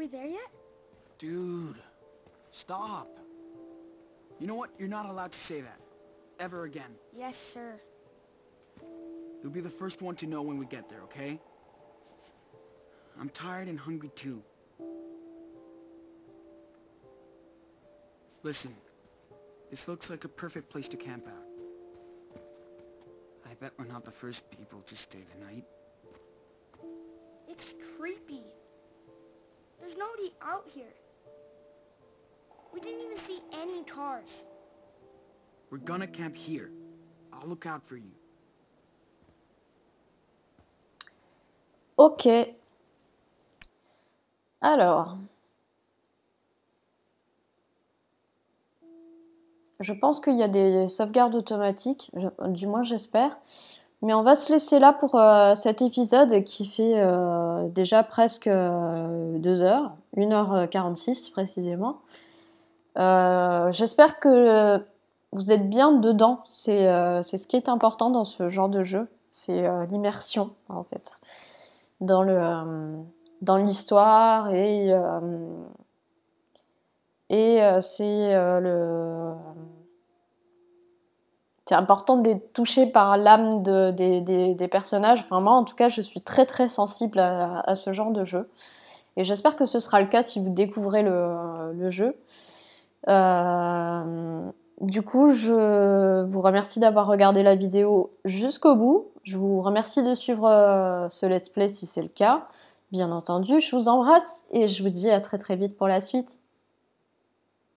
Speaker 9: we there yet?
Speaker 6: Dude, stop. You know what? You're not allowed to say that. Ever again.
Speaker 9: Yes, sir.
Speaker 6: You'll be the first one to know when we get there, okay? I'm tired and hungry too. Listen, this looks like a perfect place to camp out. I bet we're not the first people to stay the night.
Speaker 9: It's creepy. There's nobody out here. We didn't even see any cars.
Speaker 6: We're gonna camp here. I'll look out for you.
Speaker 1: Ok. Alors. Je pense qu'il y a des sauvegardes automatiques, du moins j'espère. Mais on va se laisser là pour cet épisode qui fait déjà presque 2 heures, 1h46 précisément. J'espère que vous êtes bien dedans. C'est ce qui est important dans ce genre de jeu. C'est l'immersion, en fait, dans l'histoire c'est important d'être touché par l'âme des personnages. Enfin, moi, en tout cas, je suis très très sensible à ce genre de jeu. Et j'espère que ce sera le cas si vous découvrez le jeu. Du coup, je vous remercie d'avoir regardé la vidéo jusqu'au bout. Je vous remercie de suivre ce let's play si c'est le cas. Bien entendu, je vous embrasse et je vous dis à très très vite pour la suite.